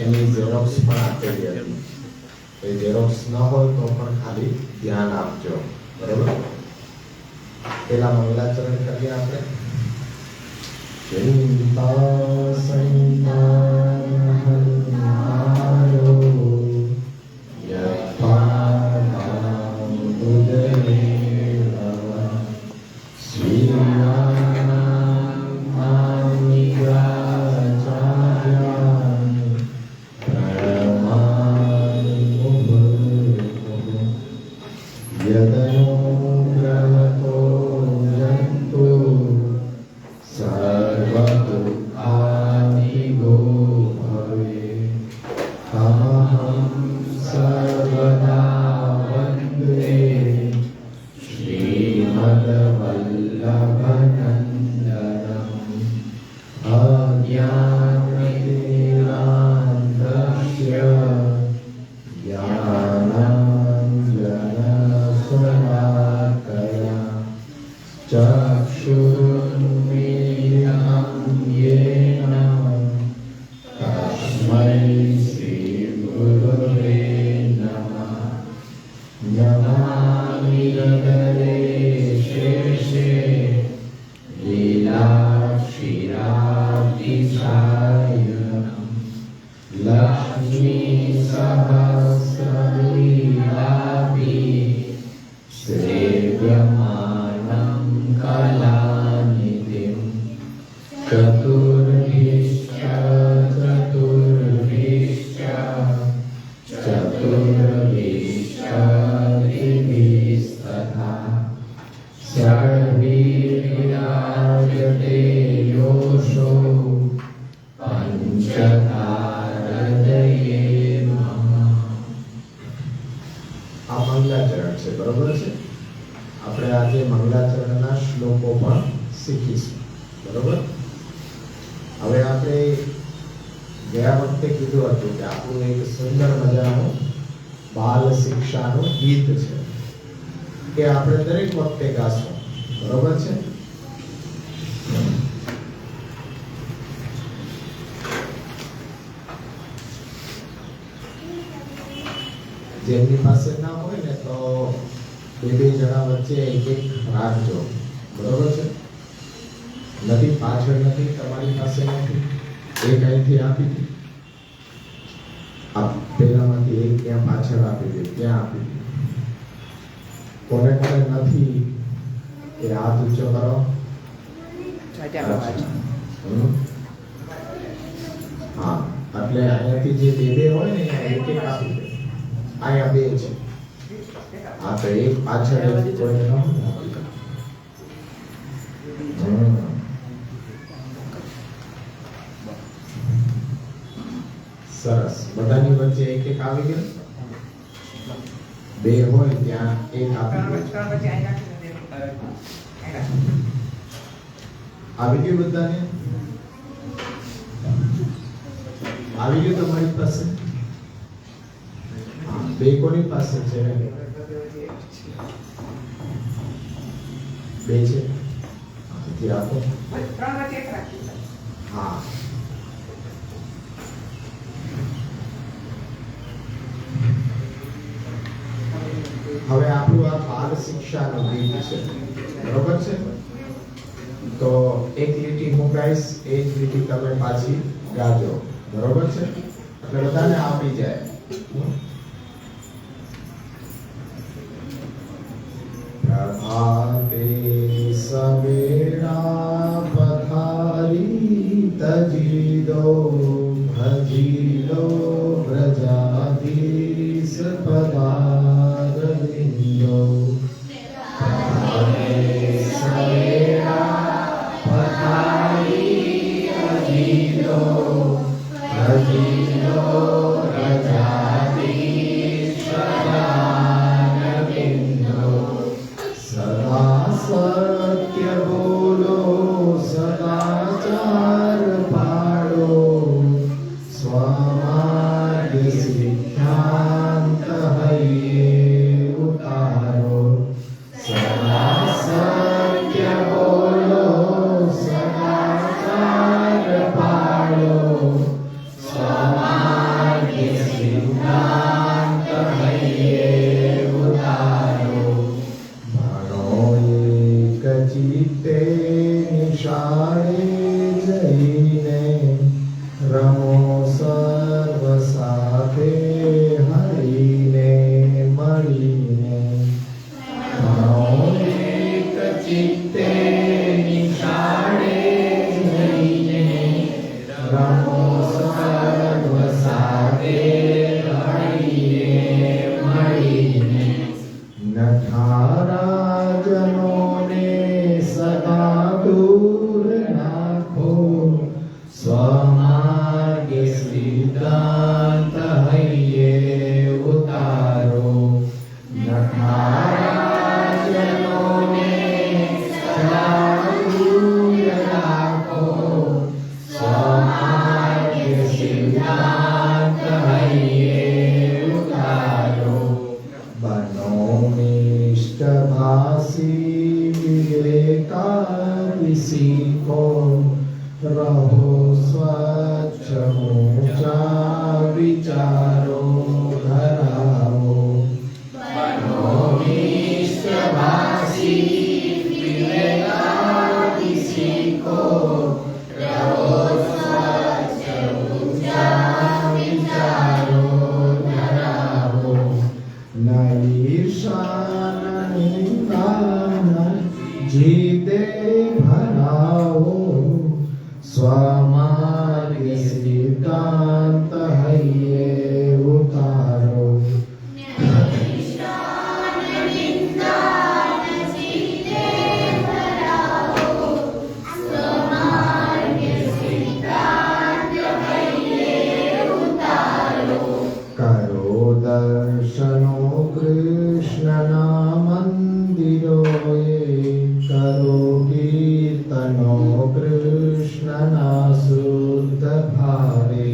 એની xerox પણ આપેલી હતી. એ ઝેરોક્સ ન હોય તો પણ ખાલી ધ્યાન આપજો, બરાબર. પેલા મંગલાચરણ કરીએ આપણે. ચિંતા સંતાનહંકારો યથાધામ ઉદરેવ શ્રીરામામિવાચાર્યાન પ્રમાણિ યદનુગ્રહતો જંતુ સર્વદુઃખાનિગો ભવે તમહં સર્વદા વંદે શ્રીમદ્વલ્લભનંદનમ અજ્ઞાનતિમિરાન્ધસ્ય જ્ઞાનાંજનશલાકયા ચક્ષુરુન્મીલિतं યેન તસ્મૈ શ્રીગુરવે નમઃ. નમામિ હૃદયે શેષે લીલાક્ષીરાબ્ધિસાયનમ લક્ષ્મી સહસ્રલીલાભી સેવ્યમાનં કલાનિધિં ચતુર્ભિશ્ચ ચતુર્ભિશ્ચતૃભિશ્ચતૃભિસ્તથા સર્વૈર્વિરાજતે યોષો પંચધારદયે મમ. આ મંગલાચરણ છે, બરોબર છે. આપણે આજે મંગલાચરણના શ્લોકો પણ શીખીશું, બરોબર. હવે આપણે ગયા વખતે કીધું હતું કે આપણું એક સુંદર મજાનું બાલ શિક્ષાનું ગીત છે કે આપણે દરેક વખતે ગાશું, બરોબર છે. જેમની પાસે ના હોય ને તો બે જણા વચ્ચે એક રાખજો, બરોબર છે. નથી પાછળ નથી, તમારી પાસે નથી, એક અહીંથી આપી દે, આ પેલામાંથી એક ક્યાં પાછળ આપી દે, ક્યાં આપી દે. કોને કોને નથી એ હાથ ઊંચો કરો. હા, એટલે અહીંયાથી જે બે હોય ને એક એક આપી દે. અહીંયા બે છે, હા, તો એક પાછળ કોઈને ન સરસ. બધાની વચ્ચે એક એક આવી ગયો. બે હોય ત્યાં એક આપી દે. આવી ગયું બધાને? આવી ગયું તમારી પાસે? બે કોની પાસે છે? બે છે. આપો. હા, હવે આપણું આ બાલ શિક્ષાનું ગીત છે, બરોબર છે. તો એક લીટી હું ગાઈશ, એક લીટી તમે પાછી ગાજો, બરોબર છે. એટલે બધાને આપી જાય. પ્રભાતે સવેરા પથારી તજીદો ભજીલો વ્રજાધીશ પદારવિંદો. પ્રભાતે સવેરા પથારી તજીદો ભજીલો વ્રજાધીશ પદારવિંદો. સદા સત્ય બોલો, સદાચાર પાડો, સ્વમાર્ગ સિદ્ધાંત હૈયે ઉતારો. સદા સત્ય બોલો, સદાચાર પાડો, સ્વમાર્ગ રમો સર્વ સાથે હરીને મળીને એક ચિત્તે નિશાળે જઈને રમો સર્વ સાથે હરીને મળીને નઠારાજનોને સદા દૂર રાખો સ્વમાર્ગે સિદ્ધાંત હૈયે ઉતારો નઠારાજનોને સદા દૂર રાખો સ્વમાર્ગે સિદ્ધાંત હૈયે ઉતારો બનો મિષ્ટભાષી વિવેકાવિષી કો રહો સ્વચ્છ ઊંચા વિચારો ધરાવો બનો મિષ્ટભાષી વિવેકાવિષી કો રહો સ્વચ્છ ઊંચા વિચારો ધરાવો ન ઈર્ષા ન નિંદા જીતે ભરાવો સ્વમાર્ગે સિદ્ધાંત હૈયે ઉતારો કરો દર્શનો કૃષ્ણના મંદિરોએ કરો કીર્તનો કૃષ્ણના શુદ્ધ ભાવે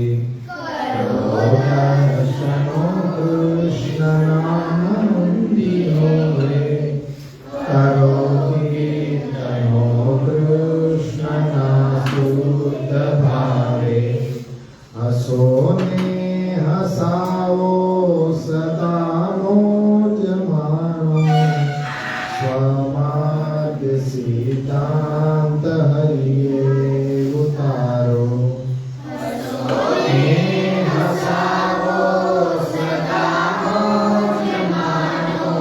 કરો દર્શનો કૃષ્ણના મંદિરોએ કરો કીર્તનો કૃષ્ણના શુદ્ધ ભાવે હસોને હસાવો સદા મોજ માણો સ્વમાર્ગ સિદ્ધાંત હૈયે ઉતારો હસાવો સદા મોજ માણો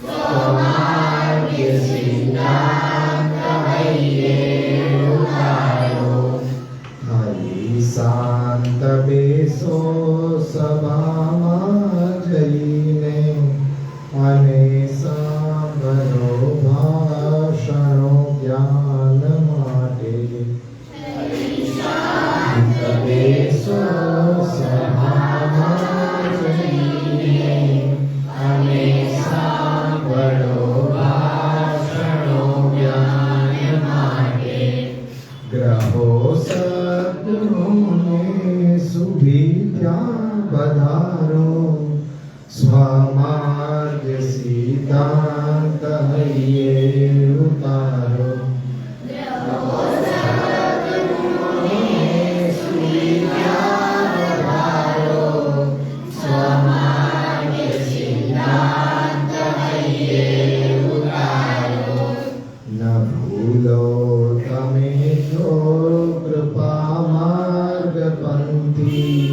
સ્વમાર્ગ સિદ્ધાંત હૈયે ઉતારો હરિ શાંત બેસો સભામાં જઈને અને સાંભળો ભાષણો જ્ઞાન માટે શાંત બેસો સભામાં જઈને અને સાંભળો ભાષણો જ્ઞાન માટે ગ્રહો સદ્ગુણોને સુવિદ્યા પધારો સ્વમાર્ગ સિદ્ધાંત હૈયે ઉતારો સુવિદ્યા પધારો સ્વમાર્ગ સિદ્ધાંત હૈયે ઉતારો ન ભૂલો તમે જો કૃપા માર્ગ પંથી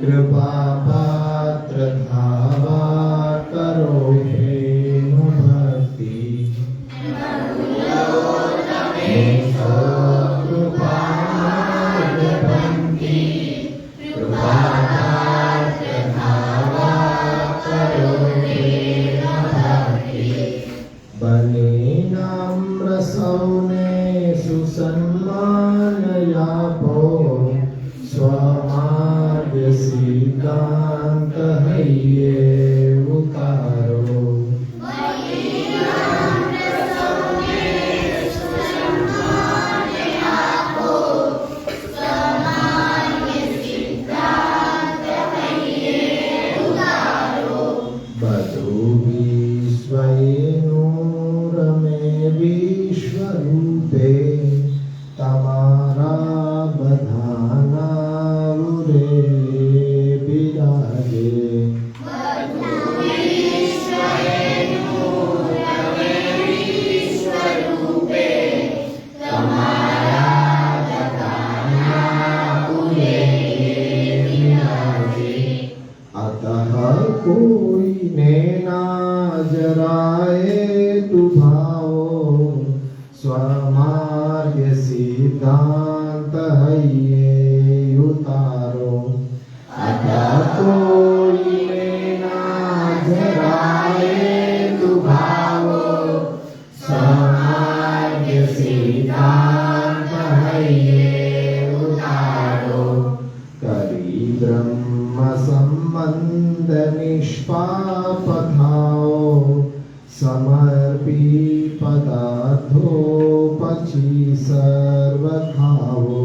કૃપા પાત્ર થાવા કરો પ્રેમ ભક્તિ કૃપા માર્ગ પંથી કૃપા પાત્ર થાવા કરો પ્રેમ ભક્તિ બની નમ્ર સૌને સુસન્માન આપો સ્વમાર્ગ સિદ્ધાંત કોઈને ના જરાય દુભાવો, સ્વમાર્ગ સિદ્ધાંત હૈયે ઉતારો. આતા કોઈને ના જરાય દુભાવો, સ્વમાર્ગ સિદ્ધાંત હૈયે ઉતારો. કરી બ્રહ્મ સંબંધ નિષ્પાપ થાઓ, સમર્પી પદાર્થો પછી સર્વ ખાવો.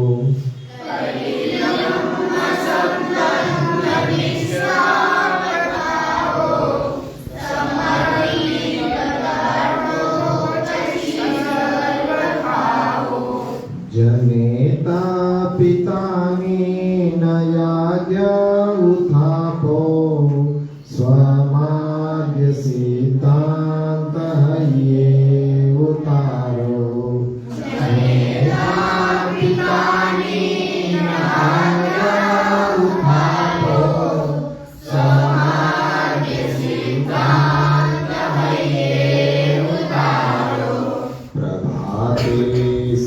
જનેતા પિતાની નયાજ્ઞા ઉથાપો, સ્વમાર્ગ સિદ્ધાંત હૈયે ઉતારો. જનેતા પિતાની નયાજ્ઞા ઉથાપો, સ્વમાર્ગ સિદ્ધાંત હૈયે ઉતારો. પ્રભાતે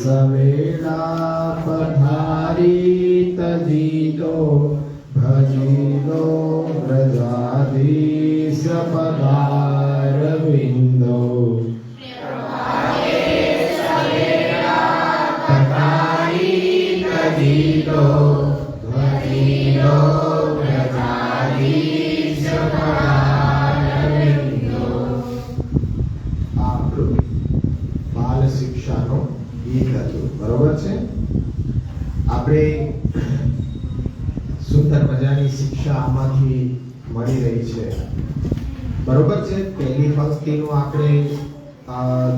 સવેળા પધારી તજીતો, ભજીલો વ્રજાધીશ પદાર વિંદો. પધારી તજીતો, ભજીલો વ્રજાધીશ પદાર વિંદો. આપણું બાલ શિક્ષાનો ગીત હતું, બરોબર છે. આપણે સુંદર મજાની શિક્ષા આમાંથી મળી રહી છે, બરોબર છે. પહેલી પંક્તિનું આપણે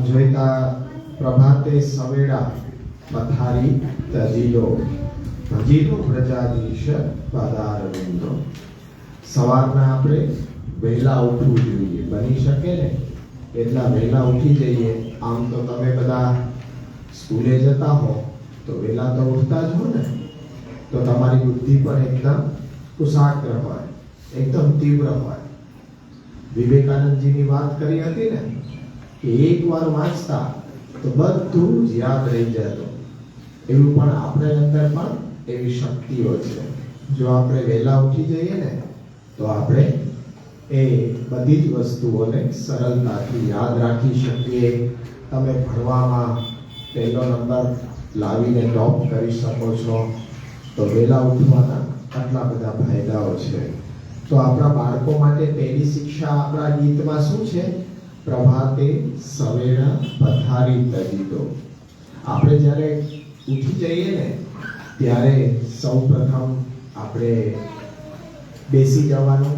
જોઈતા, પ્રભાતે સવેળા પથારી તજીલો, ભજીલો વ્રજાધીશ પદાર વિંદો. સવારના આપણે વહેલા ઉઠવું જોઈએ, બની શકે ને એટલા વહેલા ઉઠી જઈએ. આમ તો તમે બધા સ્કૂલે જતા હો તો વહેલા તો ઉઠતા જ હો ને, તો તમારી બુદ્ધિ પણ એકદમ કુશાગ્ર હોય, એકદમ તીવ્ર હોય. વિવેકાનંદજીની વાત કરી હતી ને કે એકવાર વાંચતા તો બધું જ યાદ રહી જતું. એવું પણ આપણે અંદર પણ એવી શક્તિઓ છે. જો આપણે વહેલા ઉઠી જઈએ ને તો આપણે એ બધી જ વસ્તુઓને સરળતાથી યાદ રાખી શકીએ. તમે ભણવામાં પહેલો નંબર લાવીને ટોપ કરી શકો છો. તો વહેલા ઉઠવાના આટલા બધા ફાયદાઓ છે. તો આપણા બાળકો માટે પહેલી શિક્ષા આપણા ગીતમાં શું છે? પ્રભાતે સવેળા પથારી તજીતો. આપણે જ્યારે ઉઠી જઈએ ને ત્યારે સૌપ્રથમ આપણે બેસી જવાનું.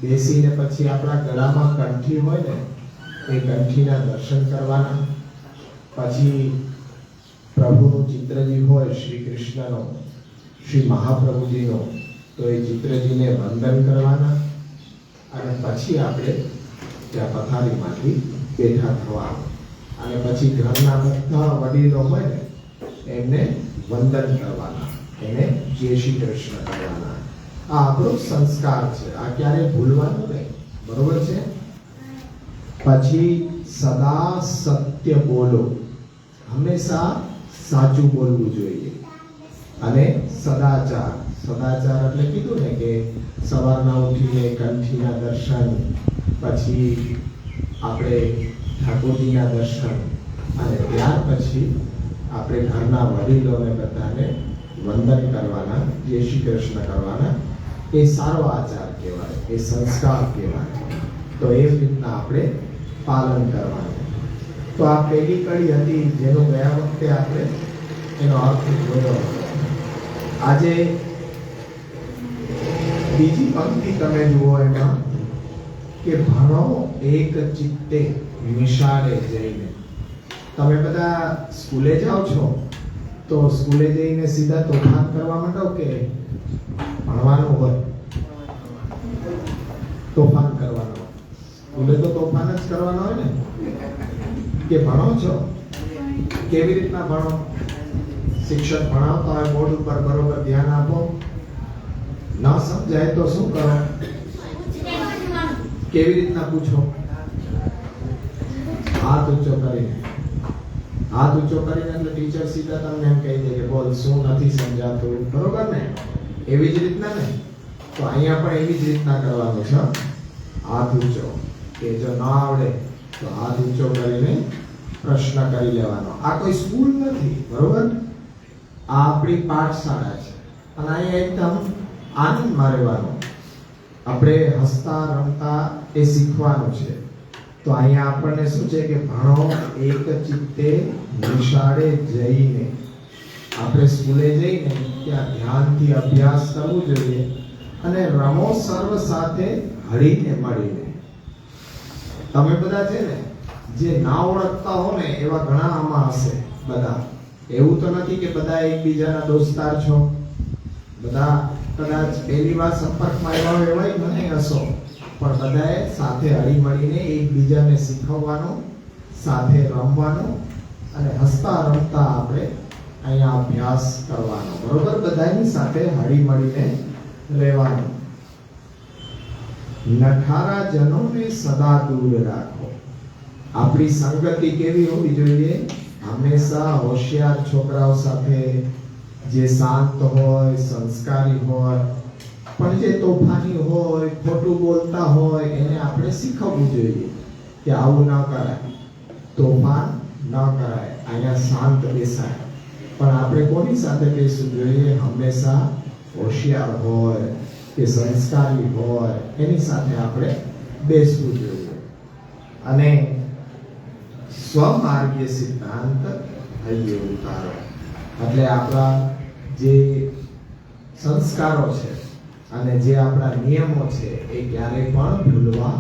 બેસીને પછી આપણા ગળામાં કંઠી હોય ને એ કંઠીના દર્શન કરવાના. પછી પ્રભુનું ચિત્રજી હોય, શ્રી કૃષ્ણનો, શ્રી મહાપ્રભુજીનો, તો એ ચિત્રજીને વંદન કરવાના. અને પછી આપણે ત્યાં પથારીમાંથી બેઠા થવાનું. અને પછી ઘરના બધા વડીલો હોય ને એમને વંદન કરવાના, એને જય શ્રી કૃષ્ણ કરવાના. આ આપણો સંસ્કાર છે, આ ક્યારે ભૂલવાનું નહીં, બરોબર છે. પછી સદા સત્ય બોલો, હંમેશા સાચું બોલવું જોઈએ. અને સદાચાર, સદાચાર એટલે કીધું ને કે સવારના ઉઠીને કંઠીના દર્શન, પછી આપણે ઠાકોરજીના દર્શન, અને ત્યાર પછી આપણે ઘરના વડીલોને બધાને વંદન કરવાના, જય શ્રી કૃષ્ણ કરવાના. એ સારો આચાર કહેવાય, એ સંસ્કાર કહેવાય. તો એ રીતના આપણે પાલન કરવાનું. તો આ પહેલી કડી હતી જેનો ગયા વખતે આપણે એનો અર્થ જોયો હતો. આજે બીજી પંક્તિ તમે જુઓ એમાં કે ભણો એક ચિત્તે નિશાળે જઈને. તમે બધા સ્કૂલે જાઓ છો તો સ્કૂલે જઈને સીધા તોફાન કરવા માંડો કે ભણવાનું હોય? તોફાન કરવાનું. સ્કૂલે તો તોફાન જ કરવાનો હોય ને. કે ભણો છો, કેવી રીતના ભણો? શિક્ષક ભણાવતા હોય બોર્ડ ઉપર, બરોબર ધ્યાન આપો. ન સમજાય તો શું કરો? કેવી રીતના પૂછો? હાથ ઊંચો કરીને. હાથ ઊંચો કરીને એટલે ટીચર સીધા તમને એમ કહી દે કે બોલ શું નથી સમજાતું, બરોબર ને? એવી જ રીતના ને. તો અહીંયા પણ એવી જ રીતના કરવાનું છે. હાથ ઊંચો, કે જો ન આવડે તો હાથ ઊંચો કરીને પ્રશ્ન કરી લેવાનો. આ કોઈ સ્કૂલ નથી, બરોબર? આ આપણી પાઠશાળા છે અને અહીંયા એકદમ આનંદમાં રહેવાનું. આપણે હસતા રમતા એ શીખવાનું છે. તો અહીંયા આપણને શું છે કે ભણો એક ચિત્તે નિશાળે જઈને. આપણે સ્કૂલે જઈને ત્યાં ધ્યાનથી અભ્યાસ કરવું જોઈએ અને રમો સર્વ સાથે હળીને મળીને. તમે બધા છે ને જે ના ઓળખતા હો ને એવા ઘણા આમાં હશે બધા. એવું તો નથી કે બધા એકબીજાના દોસ્તાર છો. બધા કદાચ પહેલી વાર સંપર્કમાં આવ્યા હોય એવાય મને હશો, પણ બધાએ સાથે હળી મળીને એકબીજાને શીખવવાનું, સાથે રમવાનું અને હસતા રમતા આપણે અહીંયા અભ્યાસ કરવાનો, બરોબર? બધાની સાથે હળી મળીને રહેવાનું. નઠારા જનોને સદા દૂર રાખો. આપણી સંગતિ કેવી હોવી જોઈએ? હંમેશા હોશિયાર છોકરાઓ સાથે, જે શાંત હોય, સંસ્કારી હોય, પણ જે તોફાની હોય, ખોટું બોલતા હોય એને આપણે શીખવવું જોઈએ કે આવું ન કરાય, તોફાન ન કરાય, અહીંયા શાંત બેસાય. પણ આપણે કોની સાથે બેસવું જોઈએ? હંમેશા હોશિયાર હોય કે સંસ્કારી હોય એની સાથે આપણે બેસવું જોઈએ. અને સ્વમાર્ગીય સિદ્ધાંત હૈયે ઉતારો. એટલે આપણા જે સંસ્કારો છે અને જે આપણા નિયમો છે એ ક્યારેય પણ ભૂલવા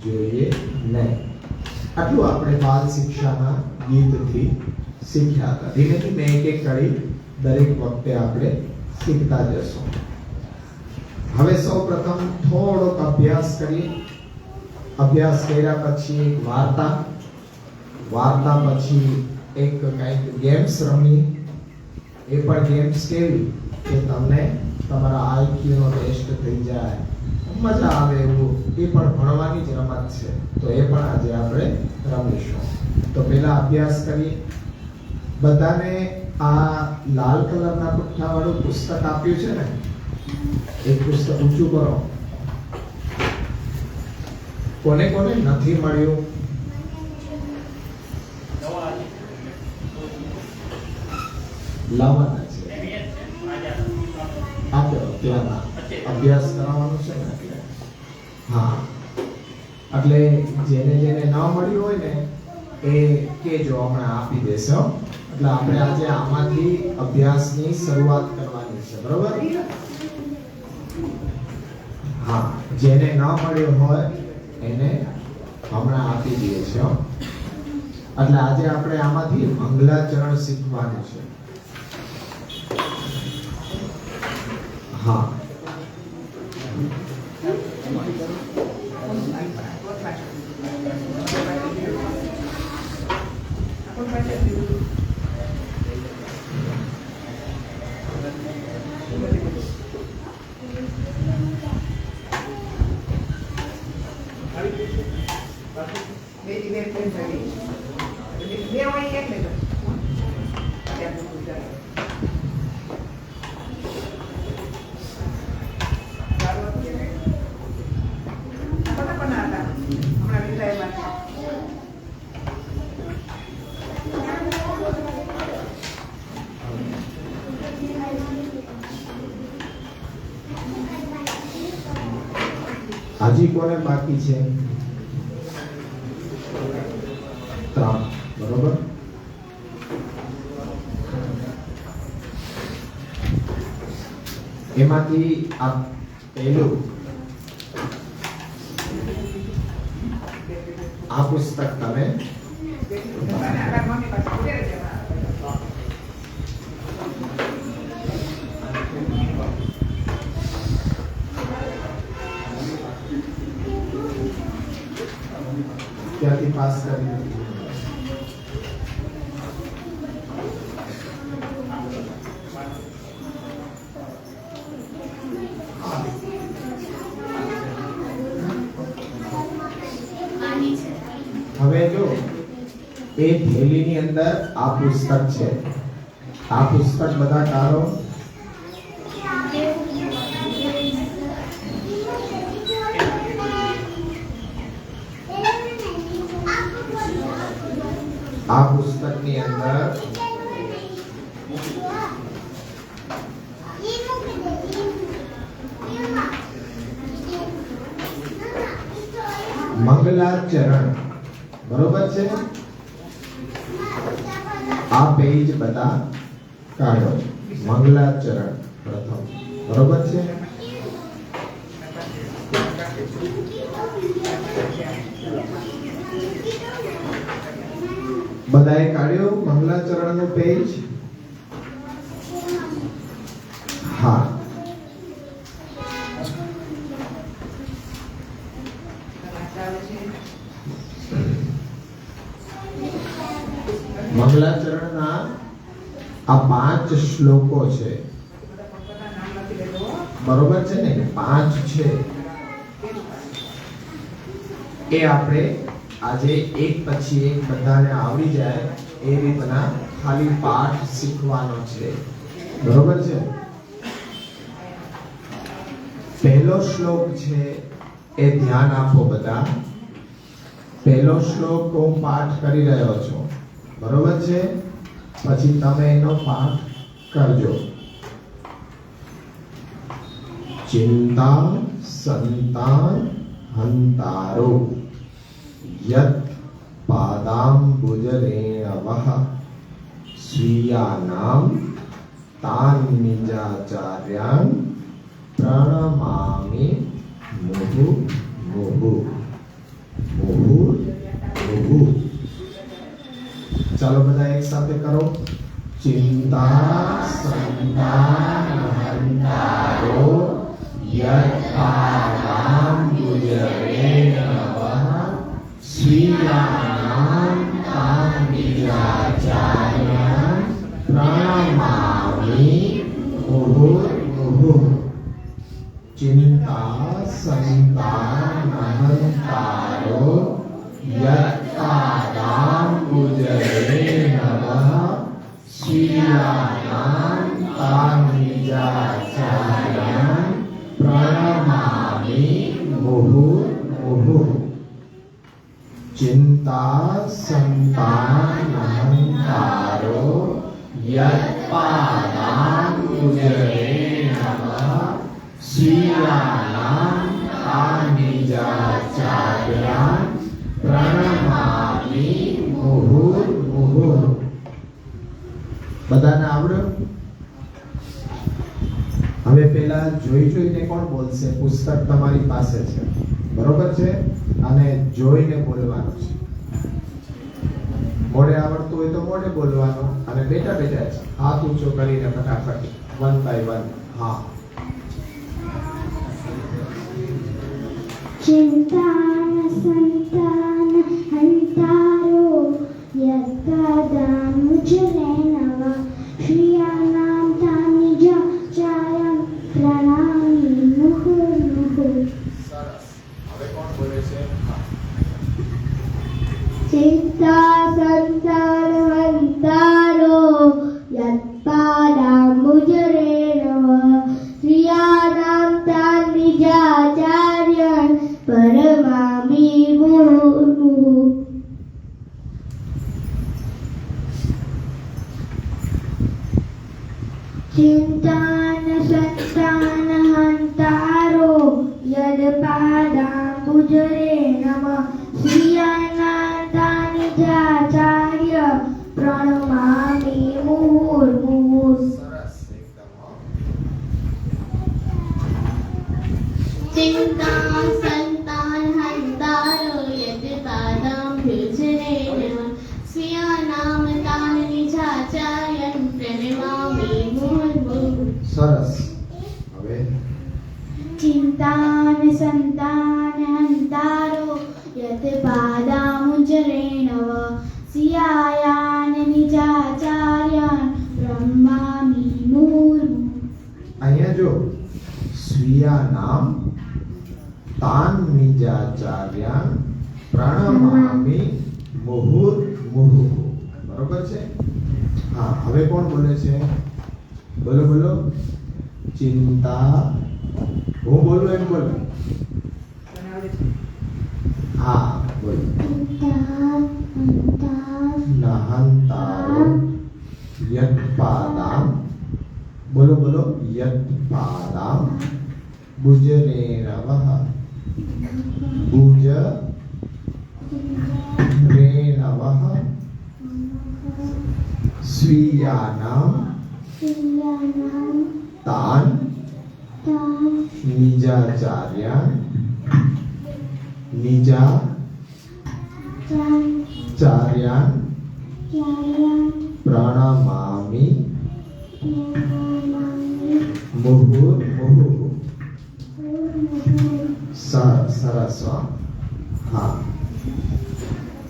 જોઈએ નહીં. આટલું આપણે બાલ શિક્ષાના ગીતથી શીખ્યા હતા. ધીમે ધીમે એક એક કરી દરેક વખતે આપણે શીખતા જશું. હવે સૌ પ્રથમ થોડોક અભ્યાસ કરીએ. અભ્યાસ કર્યા પછી એક વાર્તા પછી એક કંઈક ગેમ્સ રમીએ. એ પણ ગેમ્સ કેવી કે તમને તમારા આઈક્યુ નો ટેસ્ટ થઈ જાય, મજા આવે એવું. એ પણ ભણવાની જ રમત છે, તો એ પણ આજે આપણે રમીશું. તો પહેલા અભ્યાસ કરીએ. બધાને આ લાલ કલરના પુઠ્ઠા વાળું પુસ્તક આપ્યું છે ને, એક પુસ્તક ઊંચું કરો. કોને કોને નથી મળ્યું? લાવવાના છે. આપ્યો ત્યાં અભ્યાસ કરાવવાનો છે ને એટલે. હા, એટલે જેને જેને ન મળ્યું હોય ને એ કેજો, હમણાં આપી દેશે. એટલે આપણે આજે આમાંથી અભ્યાસની શરૂઆત કરવાની છે, બરોબર? હા, જેને ન મળ્યો હોય એને હમણાં આપી દઈએ છે. એટલે આજે આપણે આમાંથી મંગલાચરણ શીખવાનું છે. હા, હજી કોને બાકી છે? 3, બરોબર? એમાંથી આ પહેલું આ પુસ્તક તમે ત્યાંથી પાસ કરી એ થેલીની અંદર આ પુસ્તક છે. આ પુસ્તક બધા કાઢો. આ પુસ્તકની અંદર મંગલાચરણ બરોબર છે. આ પેજ બધા કાઢો. મંગલાચરણ પ્રથમ બરોબર છે. બધાએ કાઢ્યો મંગલાચરણનું પેજ? હા. મંગલાચરણના આ 5 શ્લોકો છે બરોબર છે ને? 5 છે એ આપણે આજે એક પછી એક બધાને આવડી જાય એ રીતના ખાલી પાઠ શીખવાનો છે બરોબર છે. પહેલો શ્લોક છે એ ધ્યાન આપો બધા. પહેલો શ્લોક હું પાઠ કરી રહ્યો છું બરોબર છે. પછી તમે એનો પાઠ કરજો. ચિંતા સંતાન હંતારો યત પાદાંબુજરેણવઃ સ્વીયાનામ તાન નિજાચાર્યાન પ્રણમામિ મુહુ મુહુ મુહુ મુહુ. ચાલો બધા એક સાથે કરો. ચિંતા સંતાન હંતારો યત પાદાંબુજરેણવઃ સ્વીયાનામ તાન નિજાચાર્યાન પ્રણમામિ મુહુ મુહુ. ચિંતા સંતાન હંતારો યત પાદાંબુજરેણવઃ સ્વીયાનામ તાન નિજાચાર્યાન પ્રણમામિ મુહુ મુહુ. ચિંતા સંતાન હંતારો યત પાદાંબુજરેણવઃ સ્વીયાનામ તાન નિજાચાર્યાન પ્રણમામિ મુહુ મુહુ. બધાને આવડ્યું? હવે પેલા જોઈને કોણ બોલશે? પુસ્તક તમારી પાસે છે બરોબર છે, અને જોઈને બોલવાનું છે. મોઢે આવડતું હોય તો મોઢે બોલવાનું, અને બેઠા બેઠા હાથ ઊંચો કરીને ફટાફટ 1 by 1. હા. ચિંતાન સંતાન હંતારો યત પાદાંબુજરેણવઃ સ્વીયાનામ તાન નિજાચાર્યાન પ્રણમામિ મુહુ મુહુ. સરસ. હવે કોણ બોલે છે? હા. ચિંતા સંતાન હંતારો યત પાદાંબુજરેણવઃ સ્વીયાનામ તાન નિજાચાર્યાન પ્રણમામિ મુહુ મુહુ. ચિંતાન સંતાન હંતારો યદ પાદાંબુજરેણવઃ સ્વીયાનામ તાન નિજાચાર્ય પ્રણમામિ મુહુર્મુહુ. સરસ એકદમ. ચિંતા સંતાન હંતારો યત પાદાંબુજરેણવઃ સ્વીયાનામ તાન નિજાચાર્યાન પ્રણમામિ મુહુર્મુહુ. સરસ. હવે ચિંતાન સંતાન હંતારો યત પાદાંબુજરેણવઃ સ્વીયાનામ નિજાચાર્યાન પ્રણમામિ મુહુર્મુહુ. અહીંયા જો સ્વીયાનામ તાન નિજાચાર્યાન પ્રણમામિ મુહુર્મુહુ. મુહુ. બરોબર છે? હા, હવે કોણ બોલે છે? બોલો બોલો. ચિંતા. હું બોલું એમ બોલો. હા, બોલો. નહંતારો યત્પાદામ. બોલો બોલો. યત્પાદામ ભુજરેણવઃ. ભુજરેણવઃ સ્વીયાનામ તાન નિજાચાર્યાન ચાર્યાન પ્રણમામિ મુહુર્મુહુઃ. સરસ. હા,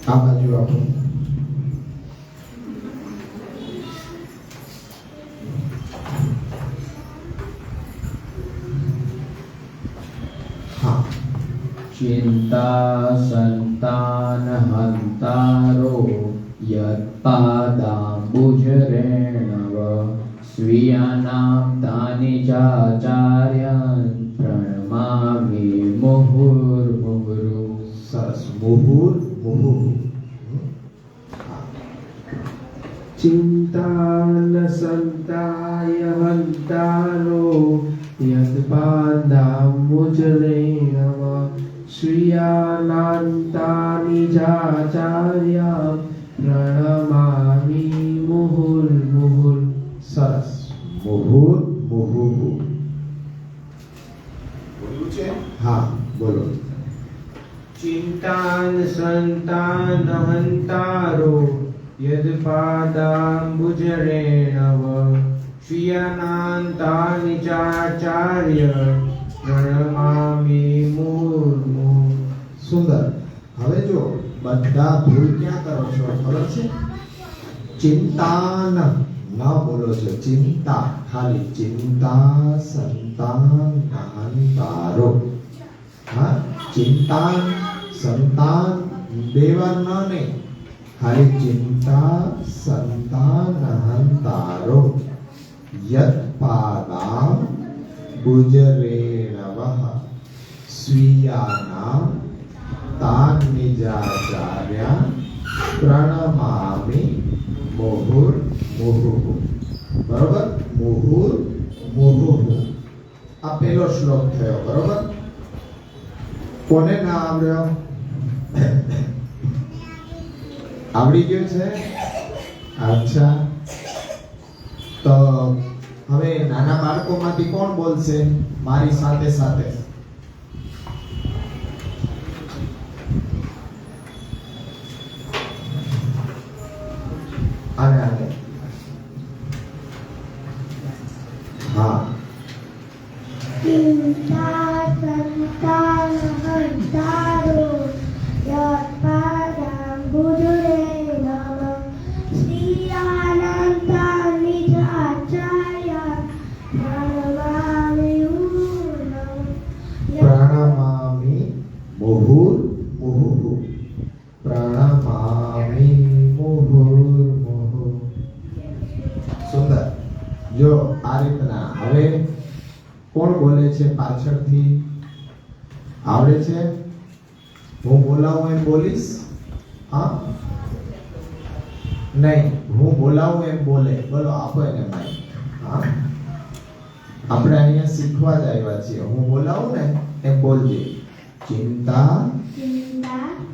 આ બાજુ આપો. હા. ચિંતા સંતાન હંતારો યત્પાદાંબુજરેણવ સ્વીયાનામ તાનિ ચાચાર્યાન પ્રણમામિ મુહુર્મુહુઃ. સરસ. મુહુર્મુહુઃ. चिन्तान संताय हन्तारो यत्पादाम्बुजरेणव श्रियानान्तानि चाचार्या प्रणमामि मुहुर्मुहुः. સરસ. મુહુર્મુહુઃ. બોલ્યું છે? હા, બોલો. चिन्तान संतान हन्तारो यत्पादाम्बुजरेणव श्रियानान्तानि चाचार्य प्रणमामि मुहुर्मुहुः. સુંદર. હવે જો બધા ભૂલ ક્યાં કરો છો ખબર છે? ચિંતાન ન બોલો છો. ચિંતા ખાલી. ચિંતા સંતાન નહંતારો. હા, ચિંતાન સંતાન બે વાર ન નહીં, ખાલી ચિંતા સંતાન નહંતારો યત્પાદામ ભુજરેણવઃ સ્વીયાનામ તાન નિજાચાર્યા પ્રણમામિ મુહુર્મુહુઃ. બરોબર? મુહુર્મુહુઃ. આ પહેલો શ્લોક થયો. બરોબર? કોને ના આવડ્યો? આવડી ગયું છે? અચ્છા. તો હવે નાના બાળકોમાંથી કોણ બોલશે મારી સાથે સાથે? આને હા. ચિંતા સંતાન હંતારો યત્પાદામ્બુજરેણવ શ્રીયાનંતાનિ ચાચાર્યા પ્રણમામિ મુહુર્મુહુઃ. પ્રણમામિ મુહુર્મુહુઃ. સુંદર. જો આ રીતના હવે કોણ બોલે છે પાછળથી? આવડે છે? હું બોલાવું એમ બોલીશ? હા, નહીં, હું બોલાવું એમ બોલે. બોલો, આપો એને માઈક. હા, આપણે અહીંયા શીખવા જ આવ્યા છીએ. હું બોલાવું ને એમ બોલજે. ચિંતા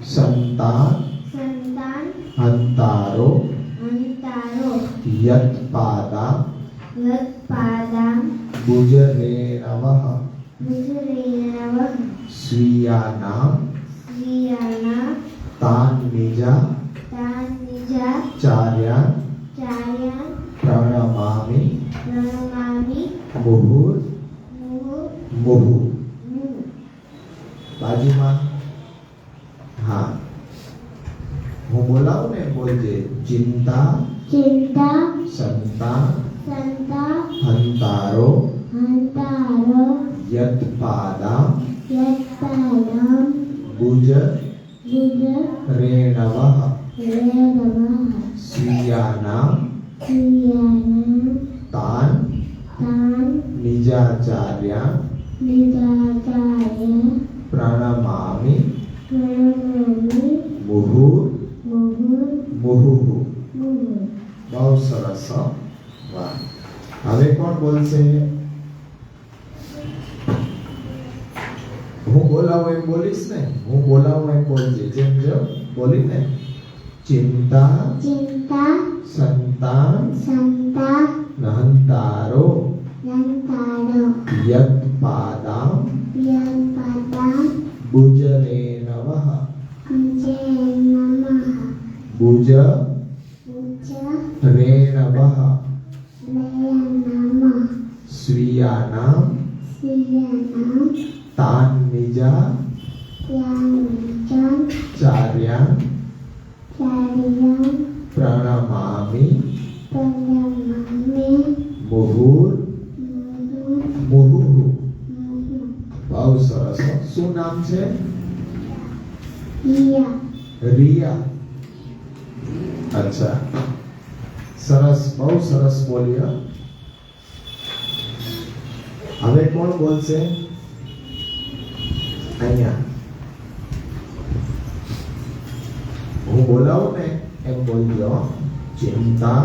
સંતાન હંતારો યત્પાદામ ભુજરેણવઃ સ્વીયાનામ તાન નિજાચાર્યાન પ્રણમામિ મુહુર્મુહુઃ. બાજુમાં હા, હું બોલાવું ને બોલજે. ચિંતા સંતાન હંતારો યત્પાદામ ભુજરેણવઃ નિજાચાર્યા નિજાચાર્ય પ્રણમામિ પ્રણમામિ મુહુર મુહુર મુહુહુ. મુહુર. બહુ સરસ હો. વાહ. હવે કોણ બોલશે? હું બોલાવું એમ બોલીશ ને, હું બોલાવું એમ બોલજે. જેમ જેમ બોલીને ચિંતા ચિંતા સંતાન સંતા નહંતારો નંતારો યત પાદામ યપદા ભુજરે નવઃ કુંજે નમઃ ભુજ ઉચ્ચ રેણવઃ લય નમઃ સ્વીયાનામ સિયનામ તાન નિજા યાનિચન ચાર્યાન ચાર્યં પ્રણમામિ પ્રણમામિ મુહુર મુહુર મુહુહુ. મુહુર. બહુ સરસ હો. શું નામ છે? યા રિયા. અચ્છા, સરસ, બહુ સરસ બોલ્યા. હવે કોણ બોલશે? અહીંયા હું બોલાવું ને એમ બોલજો. ચિંતા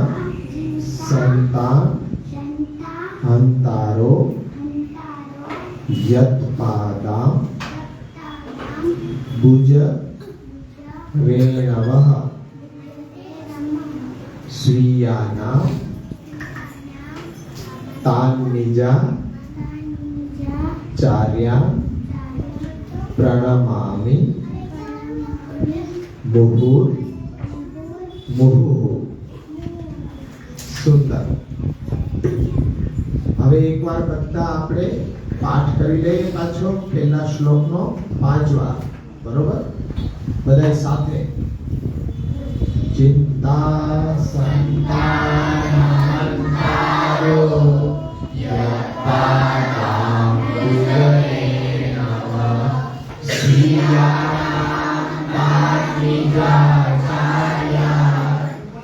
સંતાન સંતા હંતારો અંતારો યત પાદામ તામ ભુજ રેણવઃ સ્વીયાનામ તાન નિજા ચાર્યા પ્રણમામિ મુહુર મુહુહુ. સુંદર. હવે એકવાર બધા આપણે પાઠ કરી લઈએ પાછો પહેલા શ્લોકનો 5 વાર. બરોબર? બધાય સાથે. ચિંતા સંતાનહંતારો યત્પાદામ ભુજરે નવઃ સ્વીયાનામ નિજાચાર્યા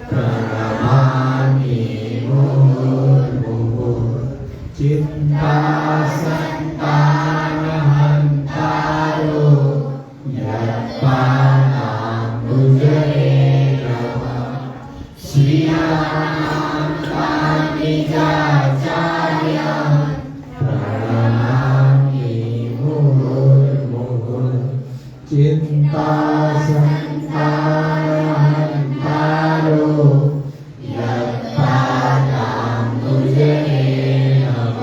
પ્રણમામિ મુહુર્મુહુઃ. ચિંતા સંતાનહંતારો યત્પાદામ ભુજરે નવઃ સ્વીયાનામ નિજાચાર્યા પ્રણમામિ મુહુર્મુહુઃ. ચિંતા સંતાનહંતારો યત્પાદામ ભુજરે નવઃ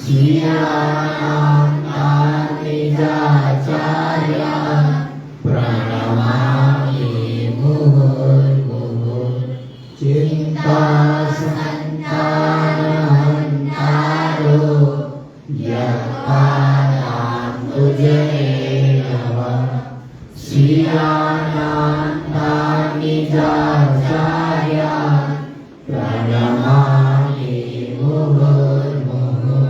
સ્વીયાનામ નિજાચાર્યા પ્રણમામિ મુહુર્મુહુઃ. ચિંતા સંતાનહંતારો યત્પાદામ ભુજરે નવઃ સ્વીયાનામ નિજાચાર્યા પ્રણમામિ મુહુર્મુહુઃ.